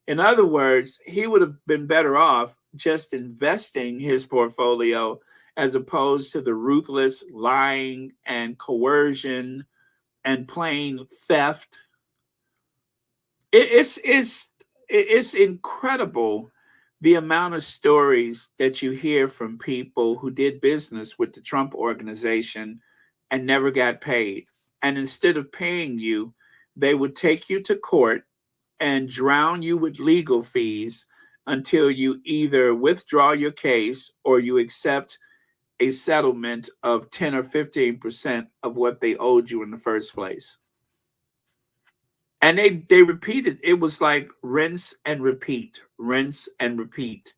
In other words, he would have been better off just investing his portfolio as opposed to the ruthless lying and coercion and plain theft. It's incredible the amount of stories that you hear from people who did business with the Trump organization and never got paid. And instead of paying you, they would take you to court and drown you with legal fees until you either withdraw your case or you accept a settlement of 10 or 15% of what they owed you in the first place. And they repeated. It was like rinse and repeat, rinse and repeat.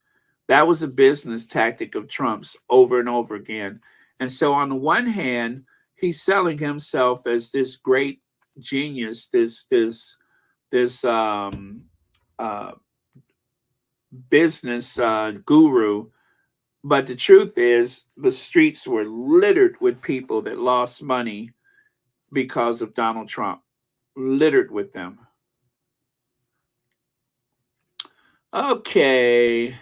That was a business tactic of Trump's over and over again. And so on the one hand, he's selling himself as this great genius, this uh, business guru. But the truth is, the streets were littered with people that lost money because of Donald Trump, littered with them. Okay.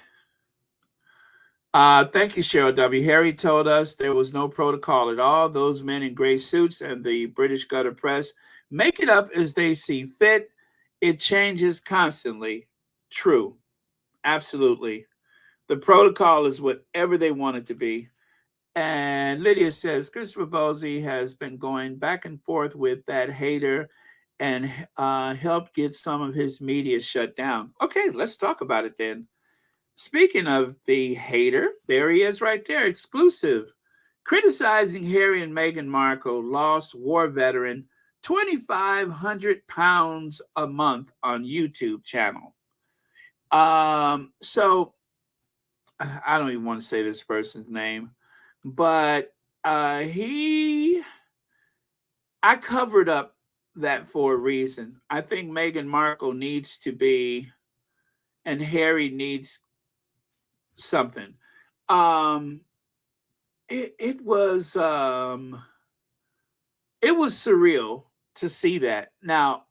Thank you, Cheryl W. Harry told us there was no protocol at all. Those men in gray suits and the British gutter press make it up as they see fit. It changes constantly. True. Absolutely. The protocol is whatever they want it to be. And Lydia says Christopher Bosey has been going back and forth with that hater and helped get some of his media shut down. Okay, let's talk about it then. Speaking of the hater, there he is right there, exclusive. Criticizing Harry and Meghan Markle, lost war veteran, 2,500 pounds a month on YouTube channel. So I don't even want to say this person's name, but I covered up that for a reason. I think Meghan Markle needs to be, and Harry needs something. It was surreal to see that. Now,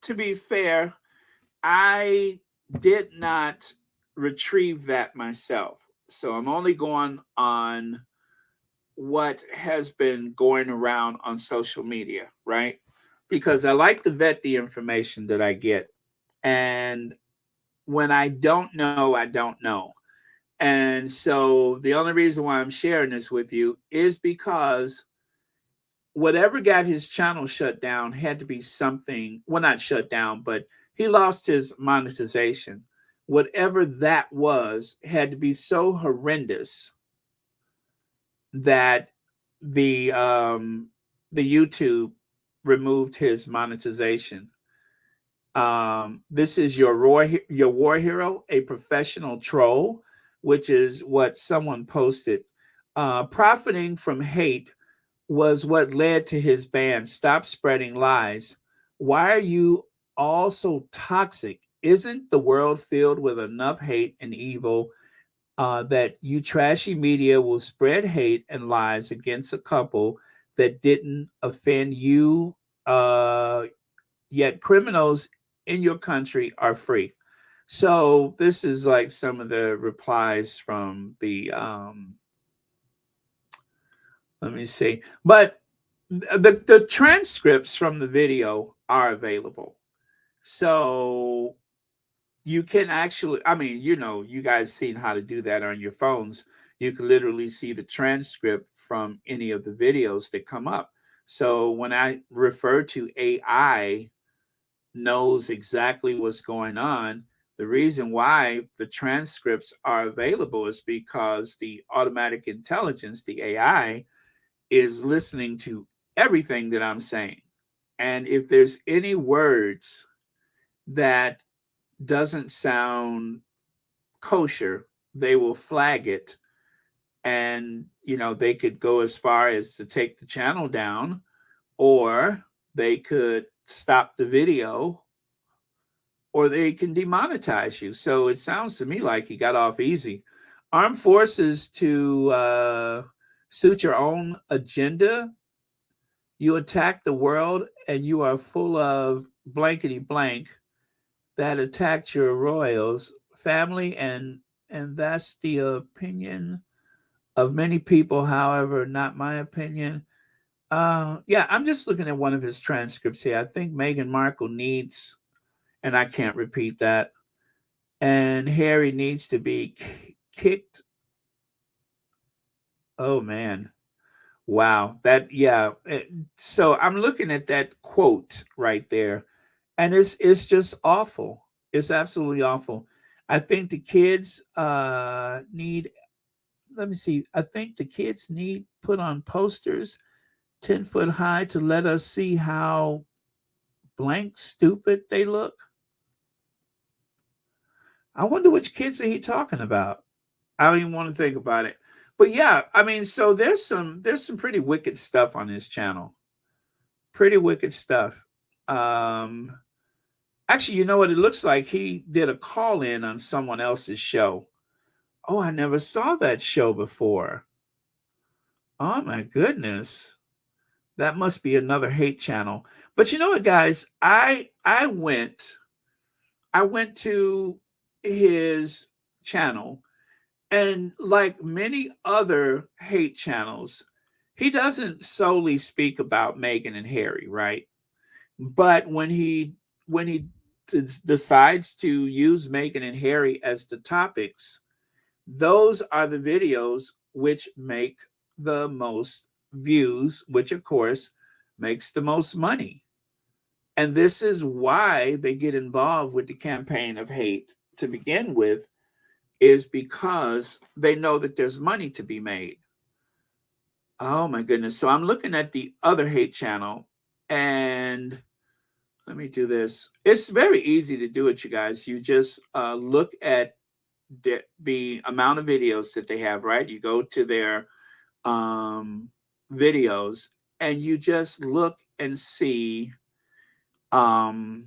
to be fair, I did not retrieve that myself. So I'm only going on what has been going around on social media, right? Because I like to vet the information that I get. And when I don't know, I don't know. And so the only reason why I'm sharing this with you is because whatever got his channel shut down had to be something, well, not shut down, but he lost his monetization. Whatever that was had to be so horrendous that the YouTube removed his monetization. This is your war hero, a professional troll, which is what someone posted. Profiting from hate was what led to his ban. Stop spreading lies. Why are you all so toxic? Isn't the world filled with enough hate and evil that you trashy media will spread hate and lies against a couple that didn't offend you? Yet criminals in your country are free. So this is like some of the replies from the let me see. But the transcripts from the video are available. So you can actually, I mean, you guys seen how to do that on your phones. You can literally see the transcript from any of the videos that come up. So when I refer to AI knows exactly what's going on, the reason why the transcripts are available is because the automatic intelligence, the AI, is listening to everything that I'm saying. And if there's any words that doesn't sound kosher, they will flag it. And, they could go as far as to take the channel down, or they could stop the video, or they can demonetize you. So it sounds to me like he got off easy. Armed forces to suit your own agenda. You attack the world and you are full of blankety blank that attacked your royals, family, and that's the opinion of many people, however, not my opinion. Yeah, I'm just looking at one of his transcripts here. I think Meghan Markle needs, and I can't repeat that, and Harry needs to be kicked. Oh man. Wow. So I'm looking at that quote right there, and it's just awful. It's absolutely awful. I think the kids need, let me see. I think the kids need put on posters 10 foot high to let us see how blank stupid they look. I wonder which kids are he talking about. I don't even want to think about it. But yeah, I mean, so there's some pretty wicked stuff on his channel. Pretty wicked stuff. Actually, you know what? It looks like he did a call in on someone else's show. Oh, I never saw that show before. Oh my goodness. That must be another hate channel. But you know what, guys? I went to his channel, and like many other hate channels, he doesn't solely speak about Meghan and Harry, right? But when he decides to use Meghan and Harry as the topics, those are the videos which make the most views, which of course makes the most money. And this is why they get involved with the campaign of hate to begin with, is because they know that there's money to be made. Oh my goodness. So I'm looking at the other hate channel, and let me do this. It's very easy to do it, you guys. You just look at the amount of videos that they have, right? You go to their videos, and you just look and see, you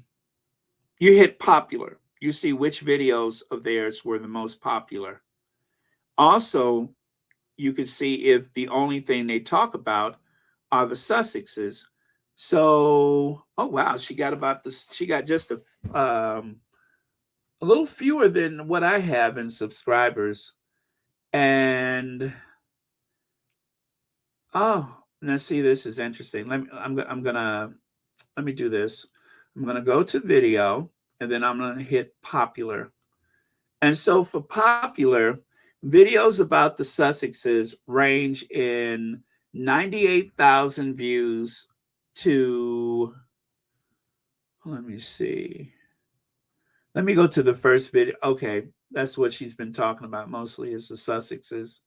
hit popular. You see which videos of theirs were the most popular. Also, you can see if the only thing they talk about are the Sussexes. So, oh wow, she got just a little fewer than what I have in subscribers. And oh, now see, this is interesting. Let me do this. I'm gonna go to video, and then I'm gonna hit popular. And so for popular, videos about the Sussexes range in 98,000 views to, let me see. Let me go to the first video. Okay, that's what she's been talking about mostly, is the Sussexes.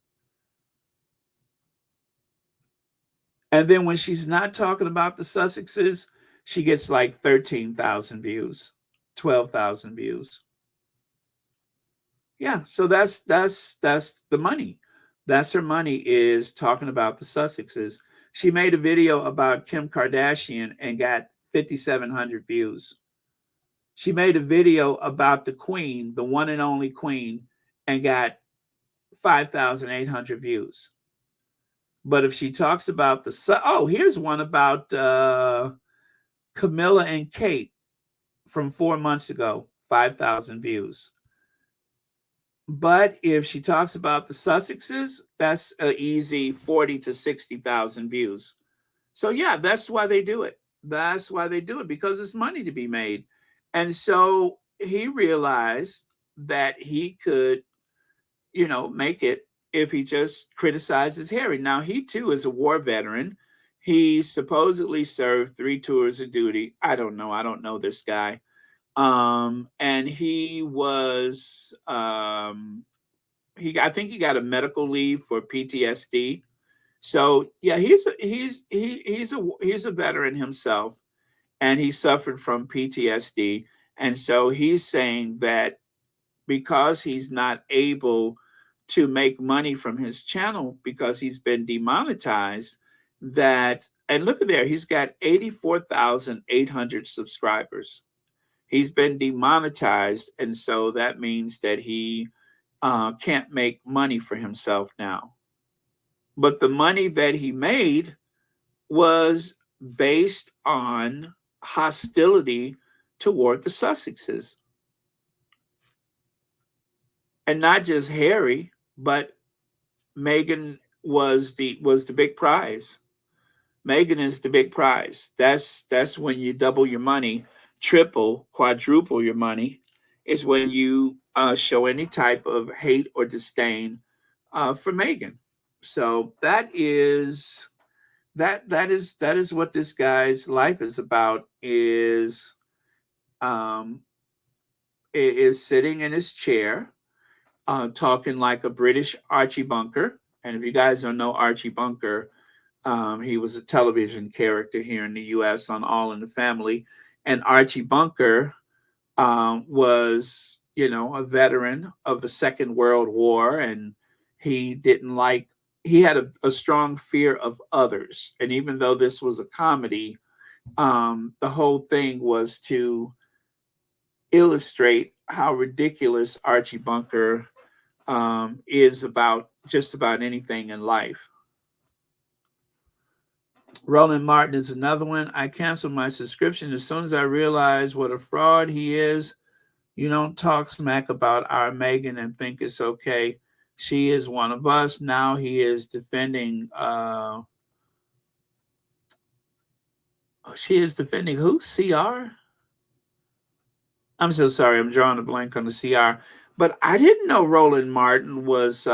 And then when she's not talking about the Sussexes, she gets like 13,000 views, 12,000 views. Yeah, so that's the money. That's her money, is talking about the Sussexes. She made a video about Kim Kardashian and got 5,700 views. She made a video about the Queen, the one and only Queen, and got 5,800 views. But if she talks about here's one about Camilla and Kate from 4 months ago, 5,000 views. But if she talks about the Sussexes, that's an easy 40 to 60,000 views. So yeah, that's why they do it. That's why they do it, because it's money to be made. And so he realized that he could, make it if he just criticizes Harry. Now, he too is a war veteran. He supposedly served 3 tours of duty. I don't know. I don't know this guy. And he was, I think he got a medical leave for PTSD. So yeah, he's a veteran himself, and he suffered from PTSD. And so he's saying that because he's not able to make money from his channel because he's been demonetized, and look at there, he's got 84,800 subscribers. He's been demonetized, and so that means that he can't make money for himself now. But the money that he made was based on hostility toward the Sussexes. And not just Harry, but Meghan was the big prize. Meghan is the big prize. That's when you double your money, triple, quadruple your money, is when you show any type of hate or disdain for Meghan. So that is what this guy's life is about. Is sitting in his chair, talking like a British Archie Bunker. And if you guys don't know Archie Bunker, he was a television character here in the U.S. on All in the Family. And Archie Bunker was, you know, a veteran of the Second World War, and he didn't like, he had a strong fear of others. And even though this was a comedy, the whole thing was to illustrate how ridiculous Archie Bunker is about just about anything in life. Roland Martin is another one. I canceled my subscription as soon as I realized what a fraud he is. You don't talk smack about our Megan and think it's okay. She is one of us. Now he is defending she is defending who? CR? I'm so sorry, I'm drawing a blank on the CR. But I didn't know Roland Martin was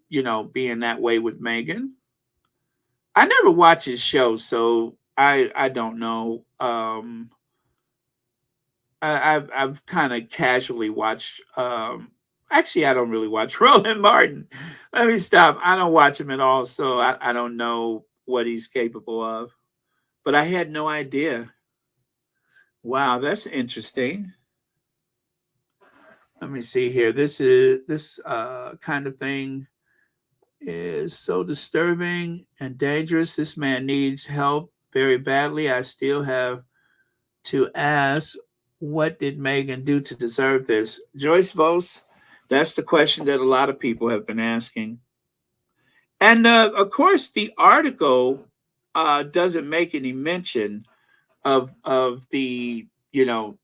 you know, being that way with Megan. I never watch his show, so I don't know. I've kind of casually watched. Actually, I don't really watch Roland Martin. Let me stop. I don't watch him at all, so I don't know what he's capable of. But I had no idea. Wow, that's interesting. Let me see here. This kind of thing is so disturbing and dangerous. This man needs help very badly. I still have to ask, what did Megan do to deserve this? Joyce Vos, that's the question that a lot of people have been asking. And of course, the article doesn't make any mention of the, you know,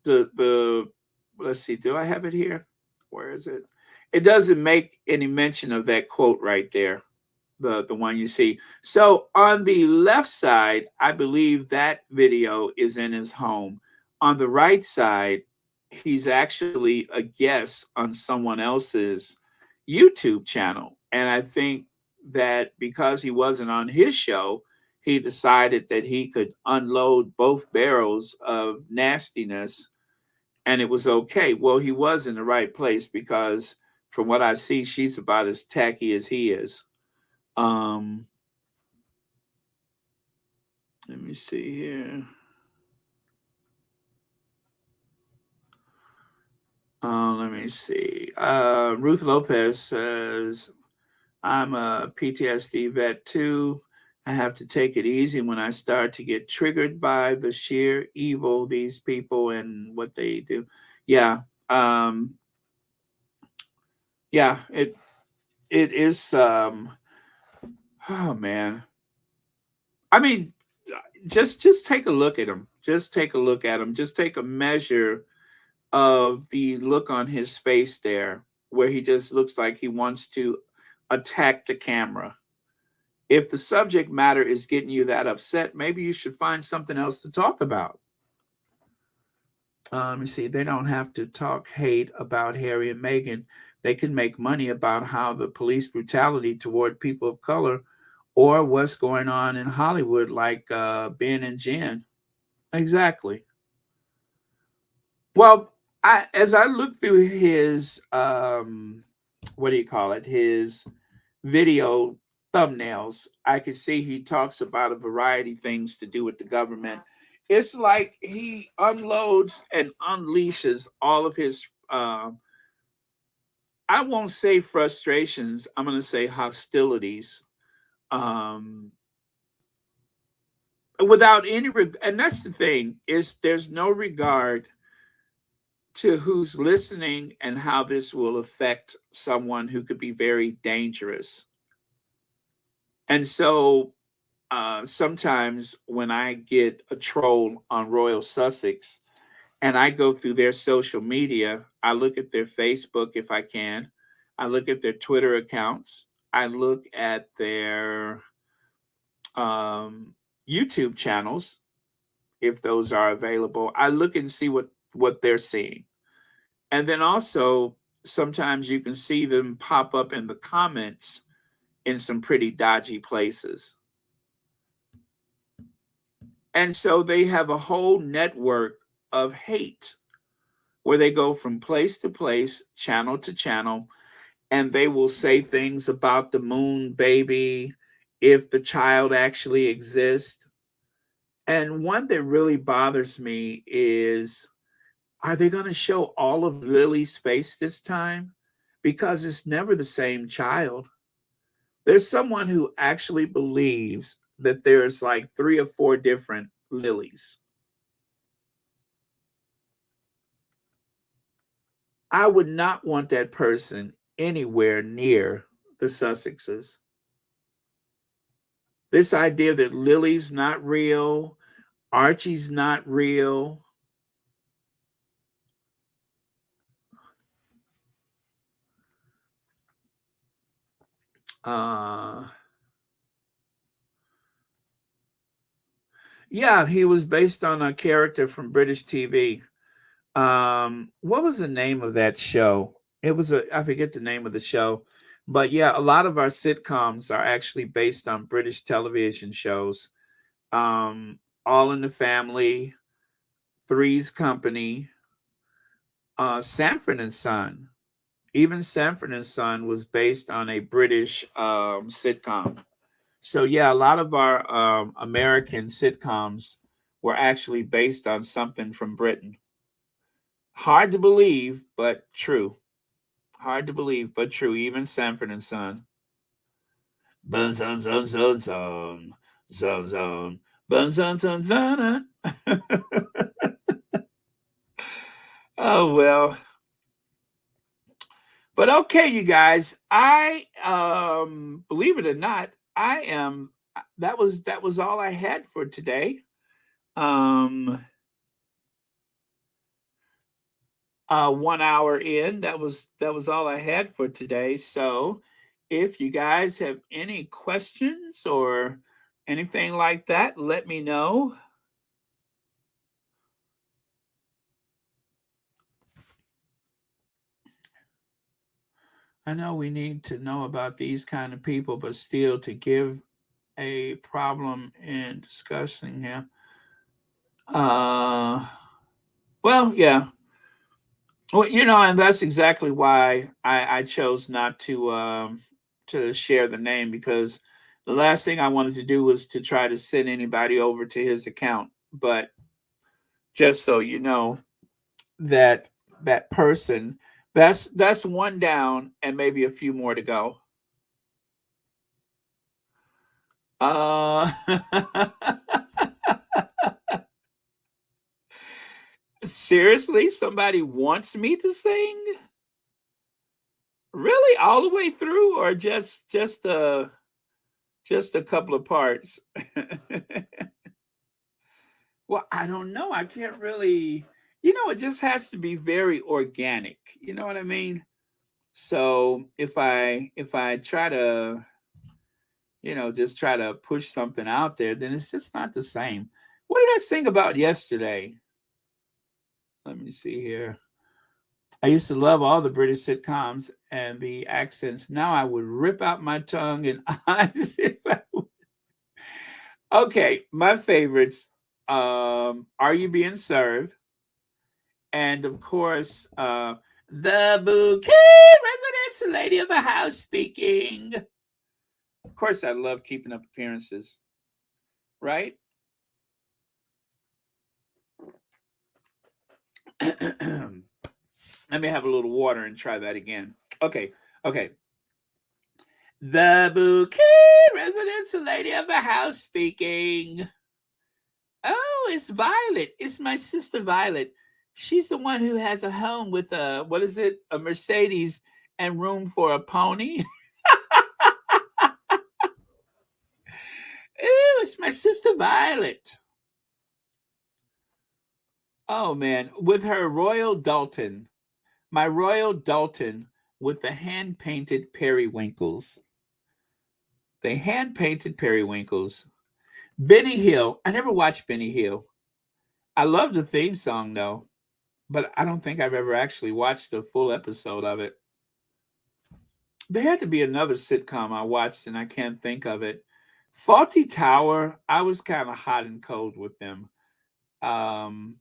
the let's see, do I have it here? Where is it? It doesn't make any mention of that quote right there, the one you see. So on the left side, I believe that video is in his home. On the right side, he's actually a guest on someone else's YouTube channel. And I think that because he wasn't on his show, he decided that he could unload both barrels of nastiness and it was okay. Well, he was in the right place because from what I see, she's about as tacky as he is. Let me see here. Let me see. Ruth Lopez says, I'm a PTSD vet too. I have to take it easy when I start to get triggered by the sheer evil these people and what they do. Yeah. Yeah, it is oh man. I mean, just take a look at him. Just take a look at him. Just take a measure of the look on his face there, where he just looks like he wants to attack the camera. If the subject matter is getting you that upset, maybe you should find something else to talk about. Let me see. They don't have to talk hate about Harry and Meghan. They can make money about how the police brutality toward people of color or what's going on in Hollywood, like Ben and Jen. Exactly. Well, as I look through his what do you call it? His video thumbnails, I can see he talks about a variety of things to do with the government. It's like he unloads and unleashes all of his I won't say frustrations, I'm going to say hostilities um without any and that's the thing, is there's no regard to who's listening and how this will affect someone who could be very dangerous. And so sometimes when I get a troll on Royal Sussex and I go through their social media, I look at their Facebook if I can, I look at their Twitter accounts, I look at their YouTube channels if those are available. I look and see what they're seeing. And then also, sometimes you can see them pop up in the comments in some pretty dodgy places. And so they have a whole network of hate where they go from place to place, channel to channel, and they will say things about the moon baby, if the child actually exists. And one that really bothers me is, are they going to show all of Lily's face this time? Because it's never the same child. There's someone who actually believes that there's like 3 or 4 different Lilies. I would not want that person anywhere near the Sussexes. This idea that Lily's not real, Archie's not real. Yeah, he was based on a character from British TV. What was the name of that show? I forget the name of the show, but yeah, a lot of our sitcoms are actually based on British television shows. All in the Family, Three's Company, Sanford and Son. Even Sanford and Son was based on a British sitcom. So yeah, a lot of our American sitcoms were actually based on something from Britain. Hard to believe, but true. Hard to believe, but true. Even Sanford and Son. Bun zone zone zone zone zone zone bun zone zone zone. Oh well. But okay, you guys. I believe it or not, I am. That was all I had for today. Um, 1 hour in. That was all I had for today. So, if you guys have any questions or anything like that, let me know. I know we need to know about these kind of people, but still to give a problem in discussing him. Well, yeah. Well, and that's exactly why I chose not to share the name, because the last thing I wanted to do was to try to send anybody over to his account. But just so you know, that that person, that's one down and maybe a few more to go. Uh Seriously, somebody wants me to sing? Really, all the way through, or just a couple of parts? Well, I don't know. I can't really, it just has to be very organic. You know what I mean? So if I try to, just try to push something out there, then it's just not the same. What did I sing about yesterday? Let me see here. I used to love all the British sitcoms and the accents. Now I would rip out my tongue and eyes. Okay, my favorites. Are You Being Served? And of course, the bouquet residence, lady of the house speaking. Of course, I love Keeping Up Appearances, right? Let me have a little water and try that again. Okay. The bouquet residence, lady of the house speaking. Oh, it's Violet. It's my sister Violet. She's the one who has a home with what is it? A Mercedes and room for a pony. Oh, it's my sister Violet. Oh man, with her Royal Dalton. My Royal Dalton with the hand painted periwinkles. The hand painted periwinkles. Benny Hill. I never watched Benny Hill. I love the theme song though, but I don't think I've ever actually watched a full episode of it. There had to be another sitcom I watched and I can't think of it. Faulty Tower, I was kind of hot and cold with them. Um,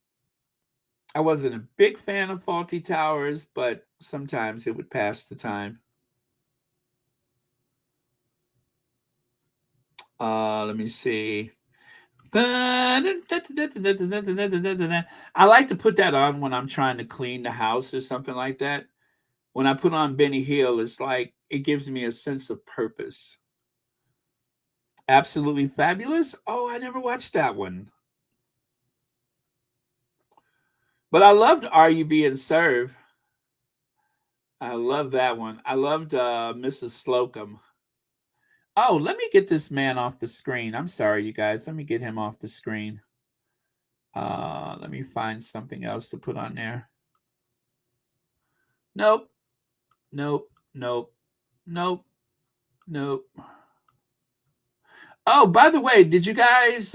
I wasn't a big fan of Faulty Towers, but sometimes it would pass the time. Let me see. I like to put that on when I'm trying to clean the house or something like that. When I put on Benny Hill, it's like it gives me a sense of purpose. Absolutely Fabulous. Oh, I never watched that one. But I loved Are You Being Served? I love that one. I loved Mrs. Slocum. Oh, let me get this man off the screen. I'm sorry, you guys. Let me get him off the screen. Let me find something else to put on there. Nope. Nope. Nope. Nope. Nope. Oh, by the way, did you guys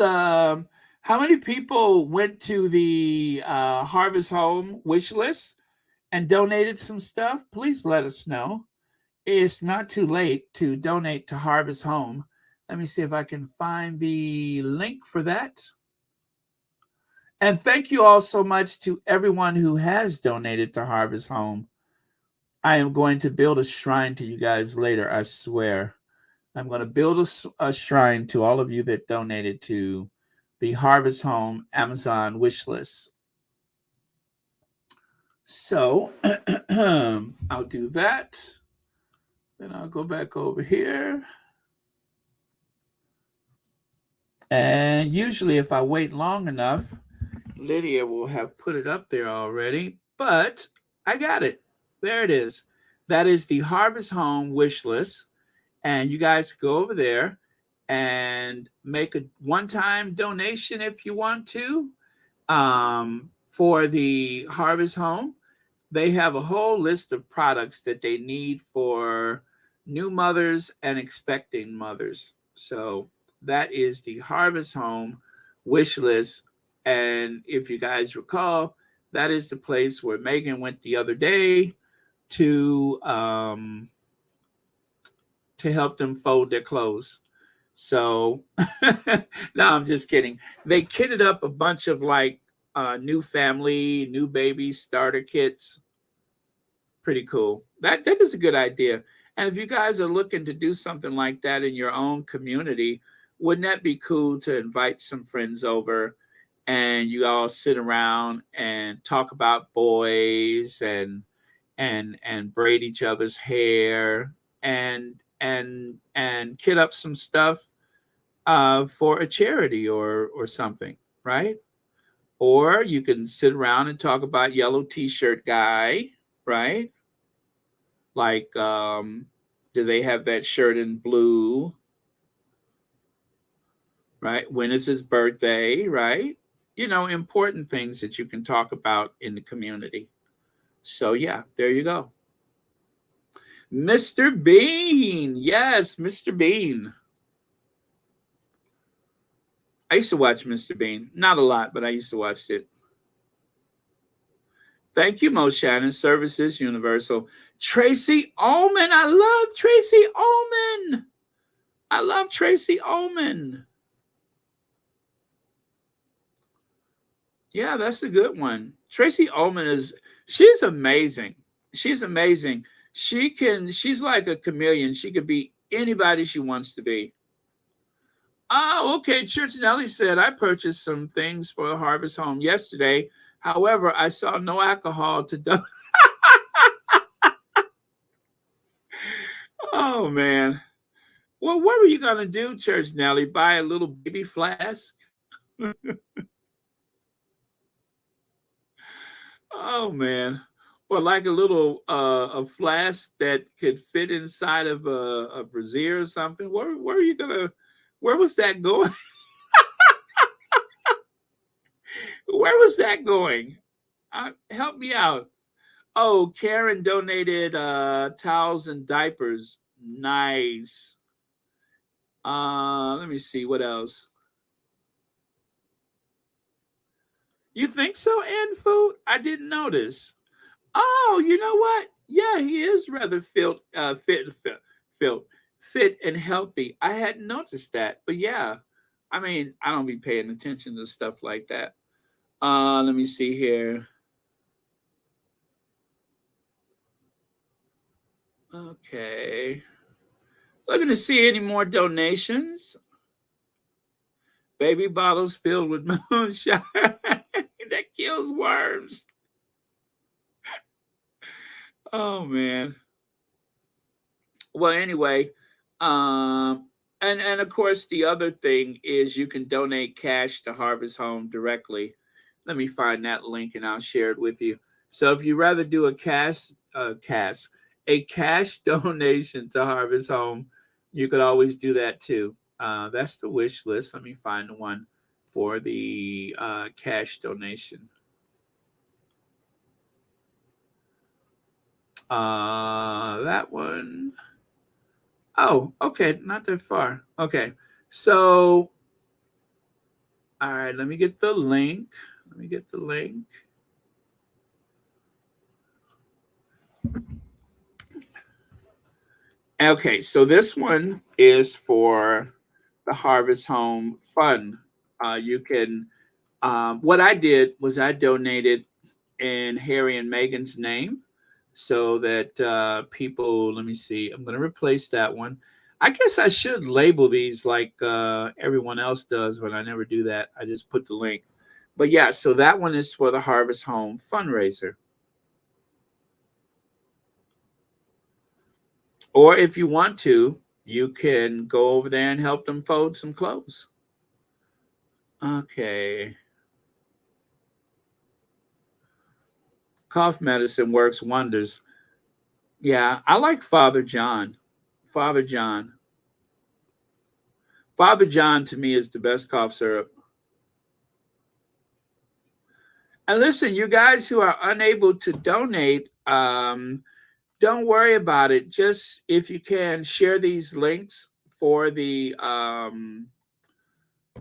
how many people went to the Harvest Home wish list and donated some stuff? Please let us know. It's not too late to donate to Harvest Home. Let me see if I can find the link for that. And thank you all so much to everyone who has donated to Harvest Home. I am going to build a shrine to you guys later, I swear. I'm going to build a shrine to all of you that donated to the Harvest Home Amazon wish list. So I'll do that. Then I'll go back over here. And usually if I wait long enough, Lydia will have put it up there already. But I got it. There it is. That is the Harvest Home wish list. And you guys go over there and make a one-time donation if you want to for the Harvest Home. They have a whole list of products that they need for new mothers and expecting mothers. So that is the Harvest Home wish list. And if you guys recall, that is the place where Megan went the other day to help them fold their clothes. So no, I'm just kidding. They kitted up a bunch of like new family, new baby starter kits. Pretty cool. That is a good idea. And if you guys are looking to do something like that in your own community, wouldn't that be cool to invite some friends over and you all sit around and talk about boys and braid each other's hair and kit up some stuff for a charity or something, right? Or you can sit around and talk about Yellow T-shirt guy, right? Like, do they have that shirt in blue? Right? When is his birthday? Right? You know, important things that you can talk about in the community. So yeah, there you go. Mr. Bean. Yes, Mr. Bean. I used to watch Mr. Bean. Not a lot, but I used to watch it. Thank you, Mo Shannon. Services Universal. Tracy Ullman. I love Tracy Ullman. I love Tracy Ullman. Yeah, that's a good one. Tracy Ullman she's amazing. She's amazing. She's like a chameleon. She could be anybody she wants to be. Oh, okay. Church Nelly said, I purchased some things for Harvest Home yesterday. However, I saw no alcohol to do. Oh, man. Well, what were you going to do, Church Nelly? Buy a little baby flask? Oh, man. Or like a little a flask that could fit inside of a brazier or something. Where are you going to, where was that going? Where was that going? Help me out. Oh, Karen donated towels and diapers. Nice. Let me see what else. You think so, Ann Food? I didn't notice. Oh, you know what? Yeah, he is rather fit and healthy. I hadn't noticed that, but yeah. I mean, I don't be paying attention to stuff like that. Let me see here. Okay. Looking to see any more donations. Baby bottles filled with moonshine that kills worms. Oh man. Well, anyway, um, and of course the other thing is you can donate cash to Harvest Home directly. Let me find that link and I'll share it with you. So if you rather do a cash donation to Harvest Home, you could always do that too. That's the wish list. Let me find the one for the cash donation. That one. Oh, okay, not that far. Okay, so all right, let me get the link. Let me get the link. Okay, so this one is for the Harvest Home Fund. You can. What I did was I donated in Harry and Meghan's name, so that people. Let me see. I'm going to replace that one. I guess I should label these like everyone else does, but I never do that. I just put the link. But yeah, so that one is for the Harvest Home fundraiser. Or if you want to, you can go over there and help them fold some clothes. Okay. Cough medicine works wonders. Yeah, I like Father John. Father John. Father John to me is the best cough syrup. And listen, you guys who are unable to donate, don't worry about it. Just if you can share these links for the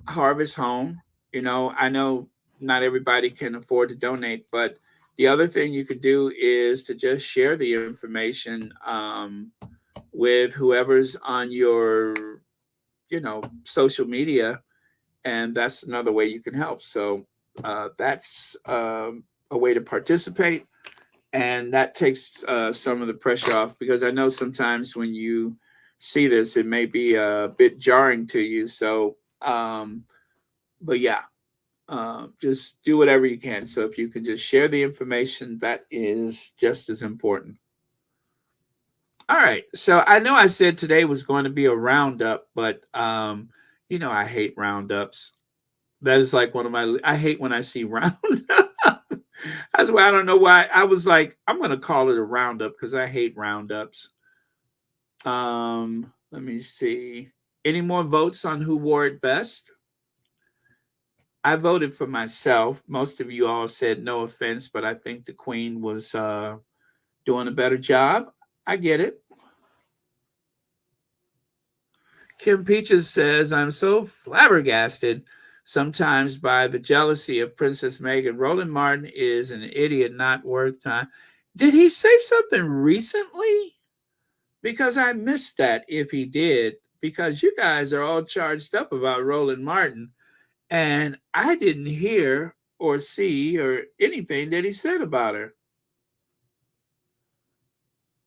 Harvest Home. I know not everybody can afford to donate, but the other thing you could do is to just share the information with whoever's on your, social media, and that's another way you can help. So that's a way to participate, and that takes some of the pressure off, because I know sometimes when you see this, it may be a bit jarring to you. So, but yeah, just do whatever you can. So if you can just share the information, that is just as important. All right. So I know I said today was going to be a roundup, but I hate roundups. That is like one of my. I hate when I see roundup. That's why I don't know why I was like, I'm going to call it a roundup because I hate roundups. Let me see. Any more votes on who wore it best? I voted for myself. Most of you all said no offense, but I think the Queen was doing a better job. I get it. Kim Peaches says, I'm so flabbergasted sometimes by the jealousy of Princess Meghan. Roland Martin is an idiot, not worth time. Did he say something recently? Because I missed that if he did, because you guys are all charged up about Roland Martin, and I didn't hear or see or anything that he said about her.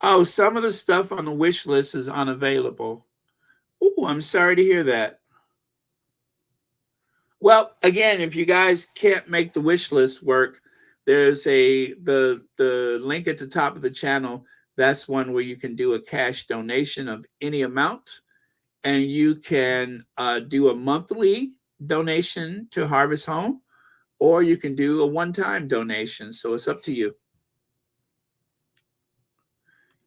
Oh, some of the stuff on the wish list is unavailable. Oh, I'm sorry to hear that. Well, again, if you guys can't make the wish list work, there's the link at the top of the channel. That's one where you can do a cash donation of any amount, and you can do a monthly donation to Harvest Home, or you can do a one-time donation. So it's up to you.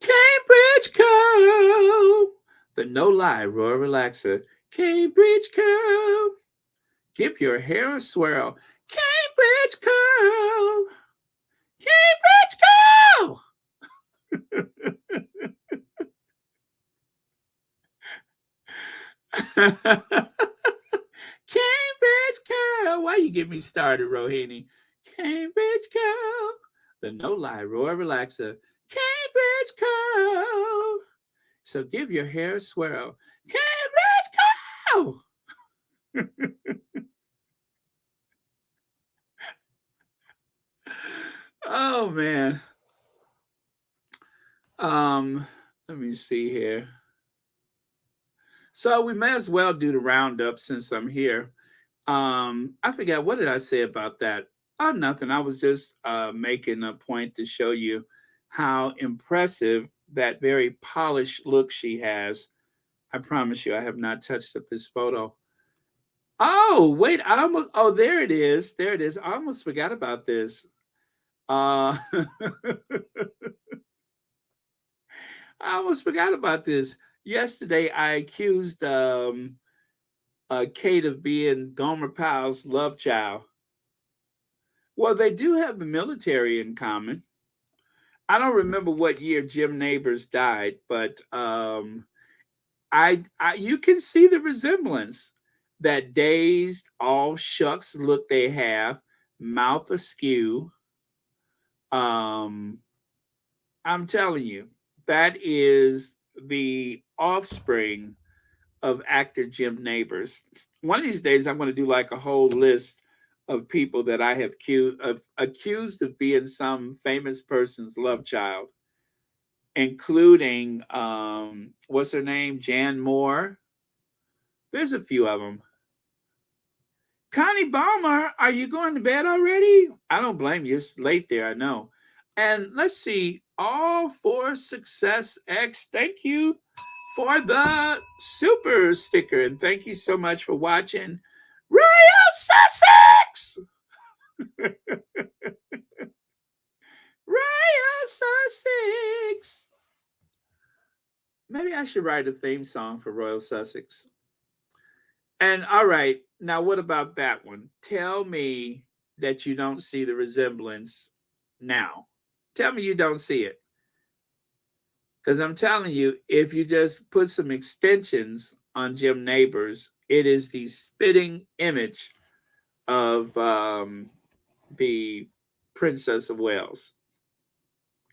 Cambridge Curl, the no-lie Royal Relaxer. Cambridge Curl. Give your hair a swirl. Cambridge Curl. Cambridge Curl. Cambridge Curl. Why you get me started, Rohini? Cambridge Curl. The no-lie Royal Relaxer. Cambridge Curl. So give your hair a swirl. Cambridge Curl. Oh man. Let me see here. So we may as well do the roundup since I'm here. I forgot, what did I say about that? Oh, nothing. I was just making a point to show you how impressive that very polished look she has. I promise you, I have not touched up this photo. Oh, wait, oh, there it is. There it is. I almost forgot about this. I almost forgot about this. Yesterday, I accused Kate of being Gomer Pyle's love child. Well, they do have the military in common. I don't remember what year Jim Neighbors died, but I you can see the resemblance. That dazed, all shucks look they have, mouth askew. Um, I'm telling you, that is the offspring of actor Jim Neighbors. One of these days, I'm going to do like a whole list of people that I have accused of being some famous person's love child, including what's her name, Jan Moore. There's a few of them. Connie Balmer, are you going to bed already? I don't blame you. It's late there, I know. And let's see, all for Success X. Thank you for the super sticker. And thank you so much for watching Royal Sussex. Royal Sussex. Maybe I should write a theme song for Royal Sussex. And all right, now what about that one? Tell me that you don't see the resemblance now. Tell me you don't see it. Because I'm telling you, if you just put some extensions on Jim Neighbors, it is the spitting image of the Princess of Wales.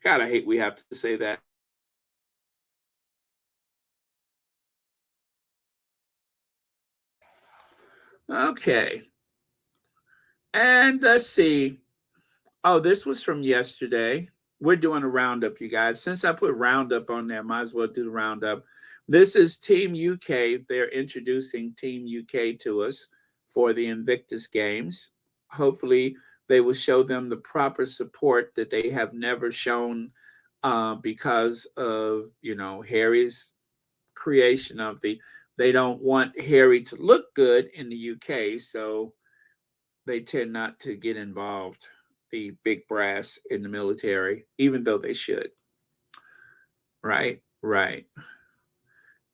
God, I hate we have to say that. Okay. And let's see. Oh, this was from yesterday. We're doing a roundup, you guys. Since I put roundup on there, might as well do the roundup. This is Team UK. They're introducing Team UK to us for the Invictus Games. Hopefully, they will show them the proper support that they have never shown because of, Harry's creation of they don't want Harry to look good in the UK, so they tend not to get involved, the big brass in the military, even though they should. Right.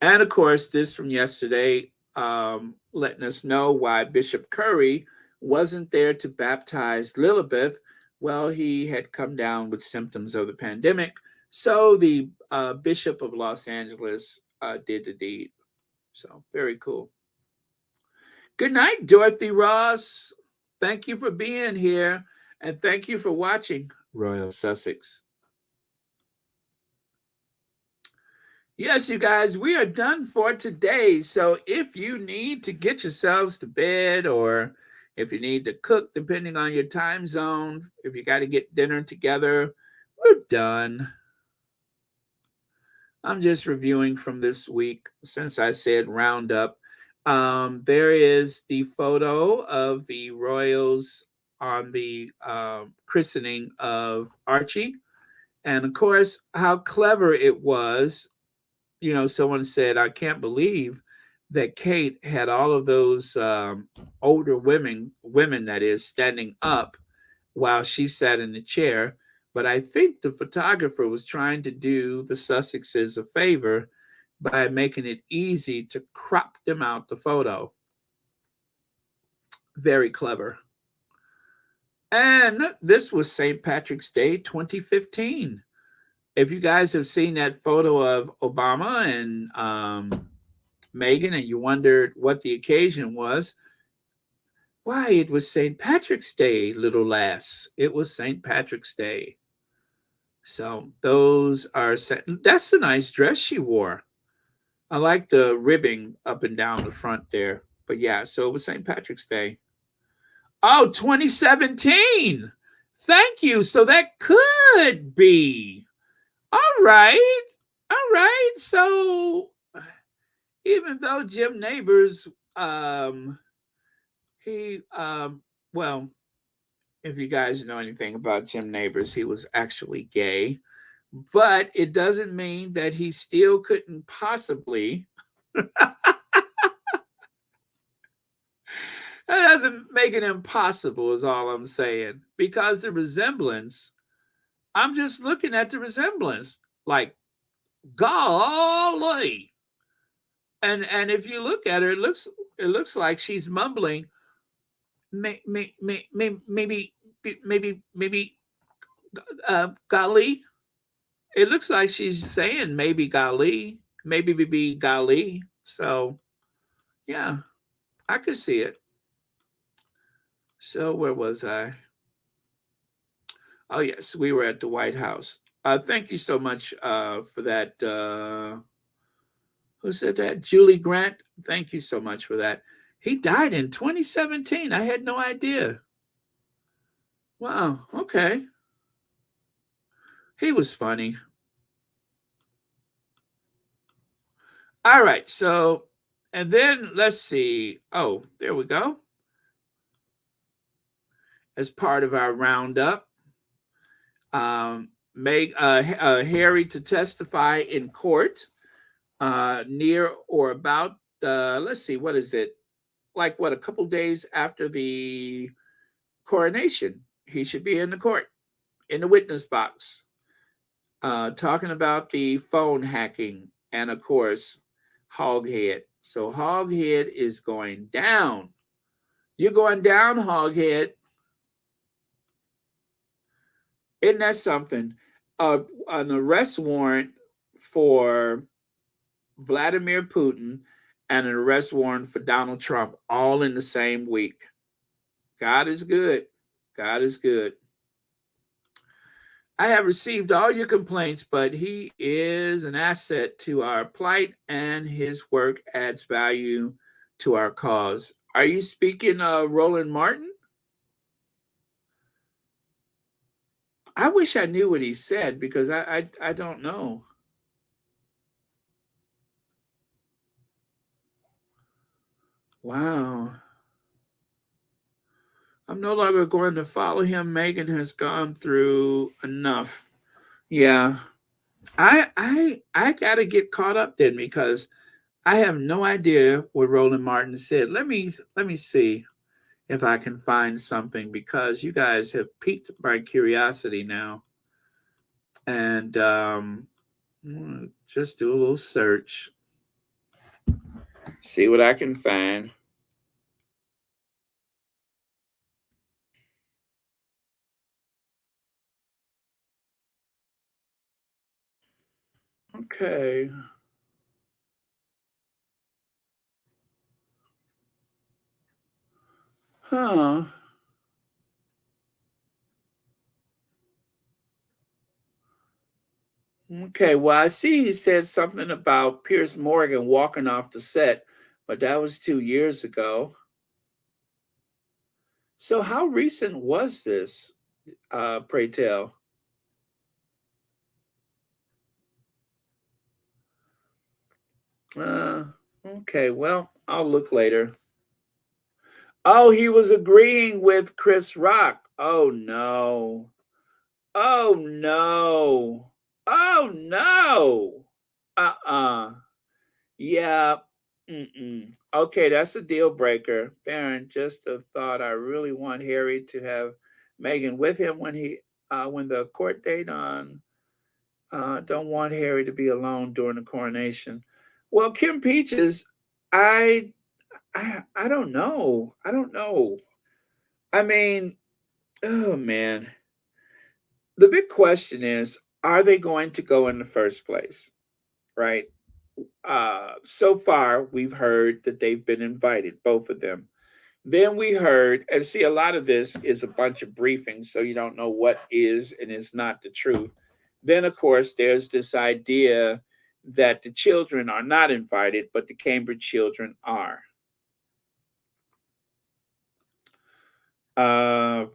And of course, this from yesterday, letting us know why Bishop Curry wasn't there to baptize Lilibeth. Well, he had come down with symptoms of the pandemic. So the Bishop of Los Angeles did the deed. So very cool. Good night, Dorothy Ross. Thank you for being here. And thank you for watching Royal Sussex. Yes, you guys, we are done for today. So if you need to get yourselves to bed, or if you need to cook, depending on your time zone, if you got to get dinner together, we're done. I'm just reviewing from this week, since I said Roundup. There is the photo of the royals on the christening of Archie. And of course, how clever it was. Someone said, I can't believe that Kate had all of those older women that is, standing up while she sat in the chair. But I think the photographer was trying to do the Sussexes a favor by making it easy to crop them out the photo. Very clever. And this was St. Patrick's Day 2015. If you guys have seen that photo of Obama and Meghan, and you wondered what the occasion was, why, it was St. Patrick's Day, little lass. It was St. Patrick's Day. So that's a nice dress she wore. I like the ribbing up and down the front there. But yeah, so it was St. Patrick's Day. Oh, 2017. Thank you. So that could be. All right. So even though Jim Neighbors He, well, if you guys know anything about Jim Neighbors, he was actually gay, but it doesn't mean that he still couldn't possibly. That doesn't make it impossible, is all I'm saying. Because the resemblance, I'm just looking at the resemblance, like golly. And if you look at her, it looks like she's mumbling, maybe golly. It looks like she's saying maybe golly. So yeah, I could see it. So where was I? Oh yes, we were at the White House. Thank you so much for that. Who said that? Julie Grant. Thank you so much for that. He died in 2017. I had no idea. Wow. Okay. He was funny. All right. So, and then let's see. Oh, there we go. As part of our roundup, make Harry to testify in court near or about. Let's see. What is it? Like what? A couple days after the coronation, he should be in the court in the witness box, talking about the phone hacking and, of course, Hoghead. So Hoghead is going down. You're going down, Hoghead. Isn't that something? An arrest warrant for Vladimir Putin and an arrest warrant for Donald Trump all in the same week. God is good. God is good. I have received all your complaints, but he is an asset to our plight, and his work adds value to our cause. Are you speaking Roland Martin? I wish I knew what he said because I don't know. Wow. I'm no longer going to follow him. Megan has gone through enough. Yeah. I gotta get caught up then because I have no idea what Roland Martin said. Let me see if I can find something because you guys have piqued my curiosity now. And just do a little search. See what I can find. Okay. Huh. Okay, well, I see he said something about Pierce Morgan walking off the set, but that was 2 years ago. So, how recent was this, pray tell? Uh, okay, well, I'll look later. Oh, he was agreeing with Chris Rock. Oh, no. Oh, no. Oh, no. Uh-uh. Yeah. Mm-mm. Okay, that's a deal breaker. Baron, just a thought. I really want Harry to have Meghan with him when the court date on. Don't want Harry to be alone during the coronation. Well, Kim Peaches, I, I don't know. I don't know. I mean, oh man, the big question is, are they going to go in the first place? Right. So far, we've heard that they've been invited, both of them. Then we heard, and see, a lot of this is a bunch of briefings, so you don't know what is and is not the truth. Then, of course, there's this idea that the children are not invited, but the Cambridge children are. Uh,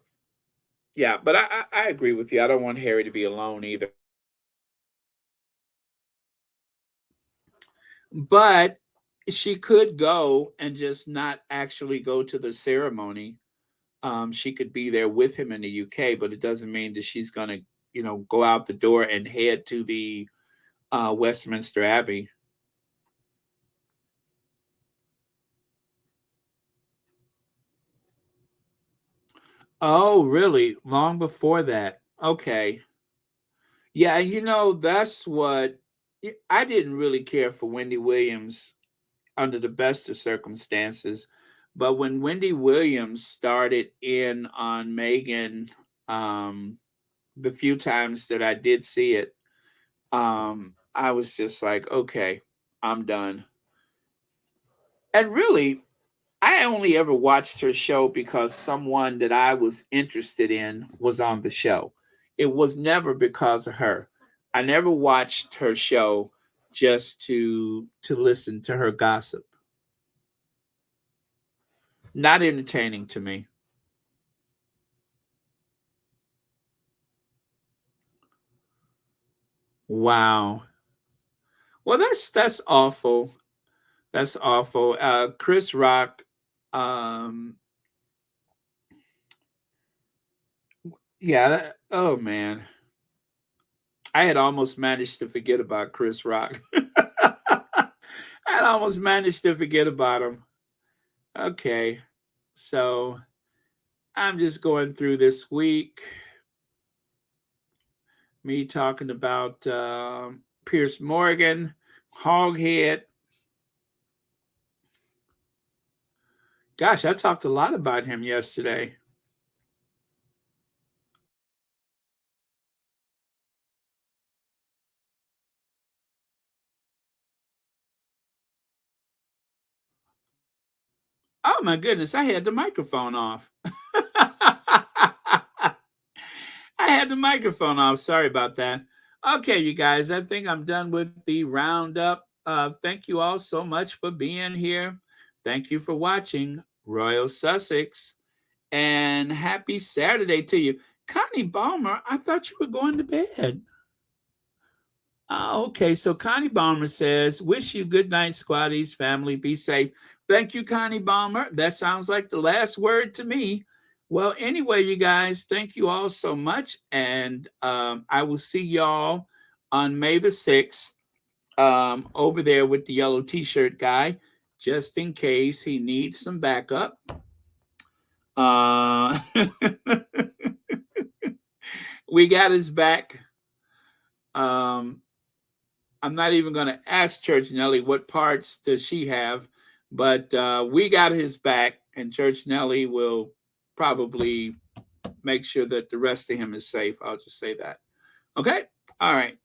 yeah, but I agree with you. I don't want Harry to be alone either. But she could go and just not actually go to the ceremony. She could be there with him in the UK, but it doesn't mean that she's going to, go out the door and head to the Westminster Abbey. Oh, really? Long before that. Okay. Yeah, that's what I didn't really care for Wendy Williams under the best of circumstances. But when Wendy Williams started in on Megan, the few times that I did see it, I was just like, okay, I'm done. And really, I only ever watched her show because someone that I was interested in was on the show. It was never because of her. I never watched her show just to listen to her gossip. Not entertaining to me. Wow. Well, that's awful. That's awful. Chris Rock. Um, yeah. Oh man, I had almost managed to forget about Chris Rock. I had almost managed to forget about him. Okay, so I'm just going through this week. Me talking about Pierce Morgan, Hoghead. Gosh, I talked a lot about him yesterday. Oh my goodness, I had the microphone off. I had the microphone off. Sorry about that. Okay, you guys, I think I'm done with the roundup. Thank you all so much for being here. Thank you for watching Royal Sussex. And happy Saturday to you. Connie Balmer, I thought you were going to bed. Oh, okay. So Connie Balmer says, wish you good night, Squatties, family. Be safe. Thank you, Connie Balmer. That sounds like the last word to me. Well, anyway, you guys, thank you all so much. And I will see y'all on May the 6th over there with the yellow t-shirt guy, just in case he needs some backup. We got his back. I'm not even going to ask Church Nelly what parts does she have, but we got his back, and Church Nelly will probably make sure that the rest of him is safe. I'll just say that. Okay. All right.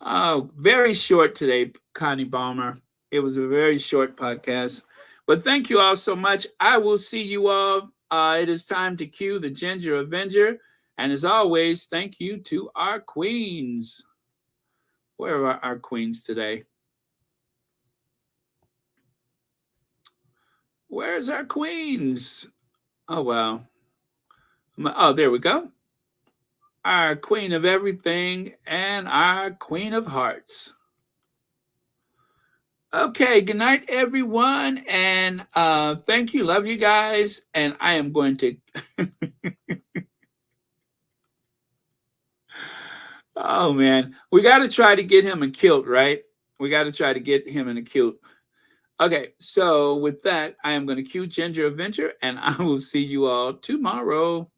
Oh, very short today, Connie Balmer. It was a very short podcast, but thank you all so much. I will see you all. It is time to cue the Ginger Avenger. And as always, thank you to our queens. Where are our queens today? Where's our queens? Oh, wow. Oh, there we go. Our queen of everything and our queen of hearts. Okay, good night, everyone. And thank you. Love you guys. And I am going to... Oh, man. We got to try to get him a kilt, right? We got to try to get him in a kilt. Okay, so with that, I am going to cue Ginger Avenger, and I will see you all tomorrow.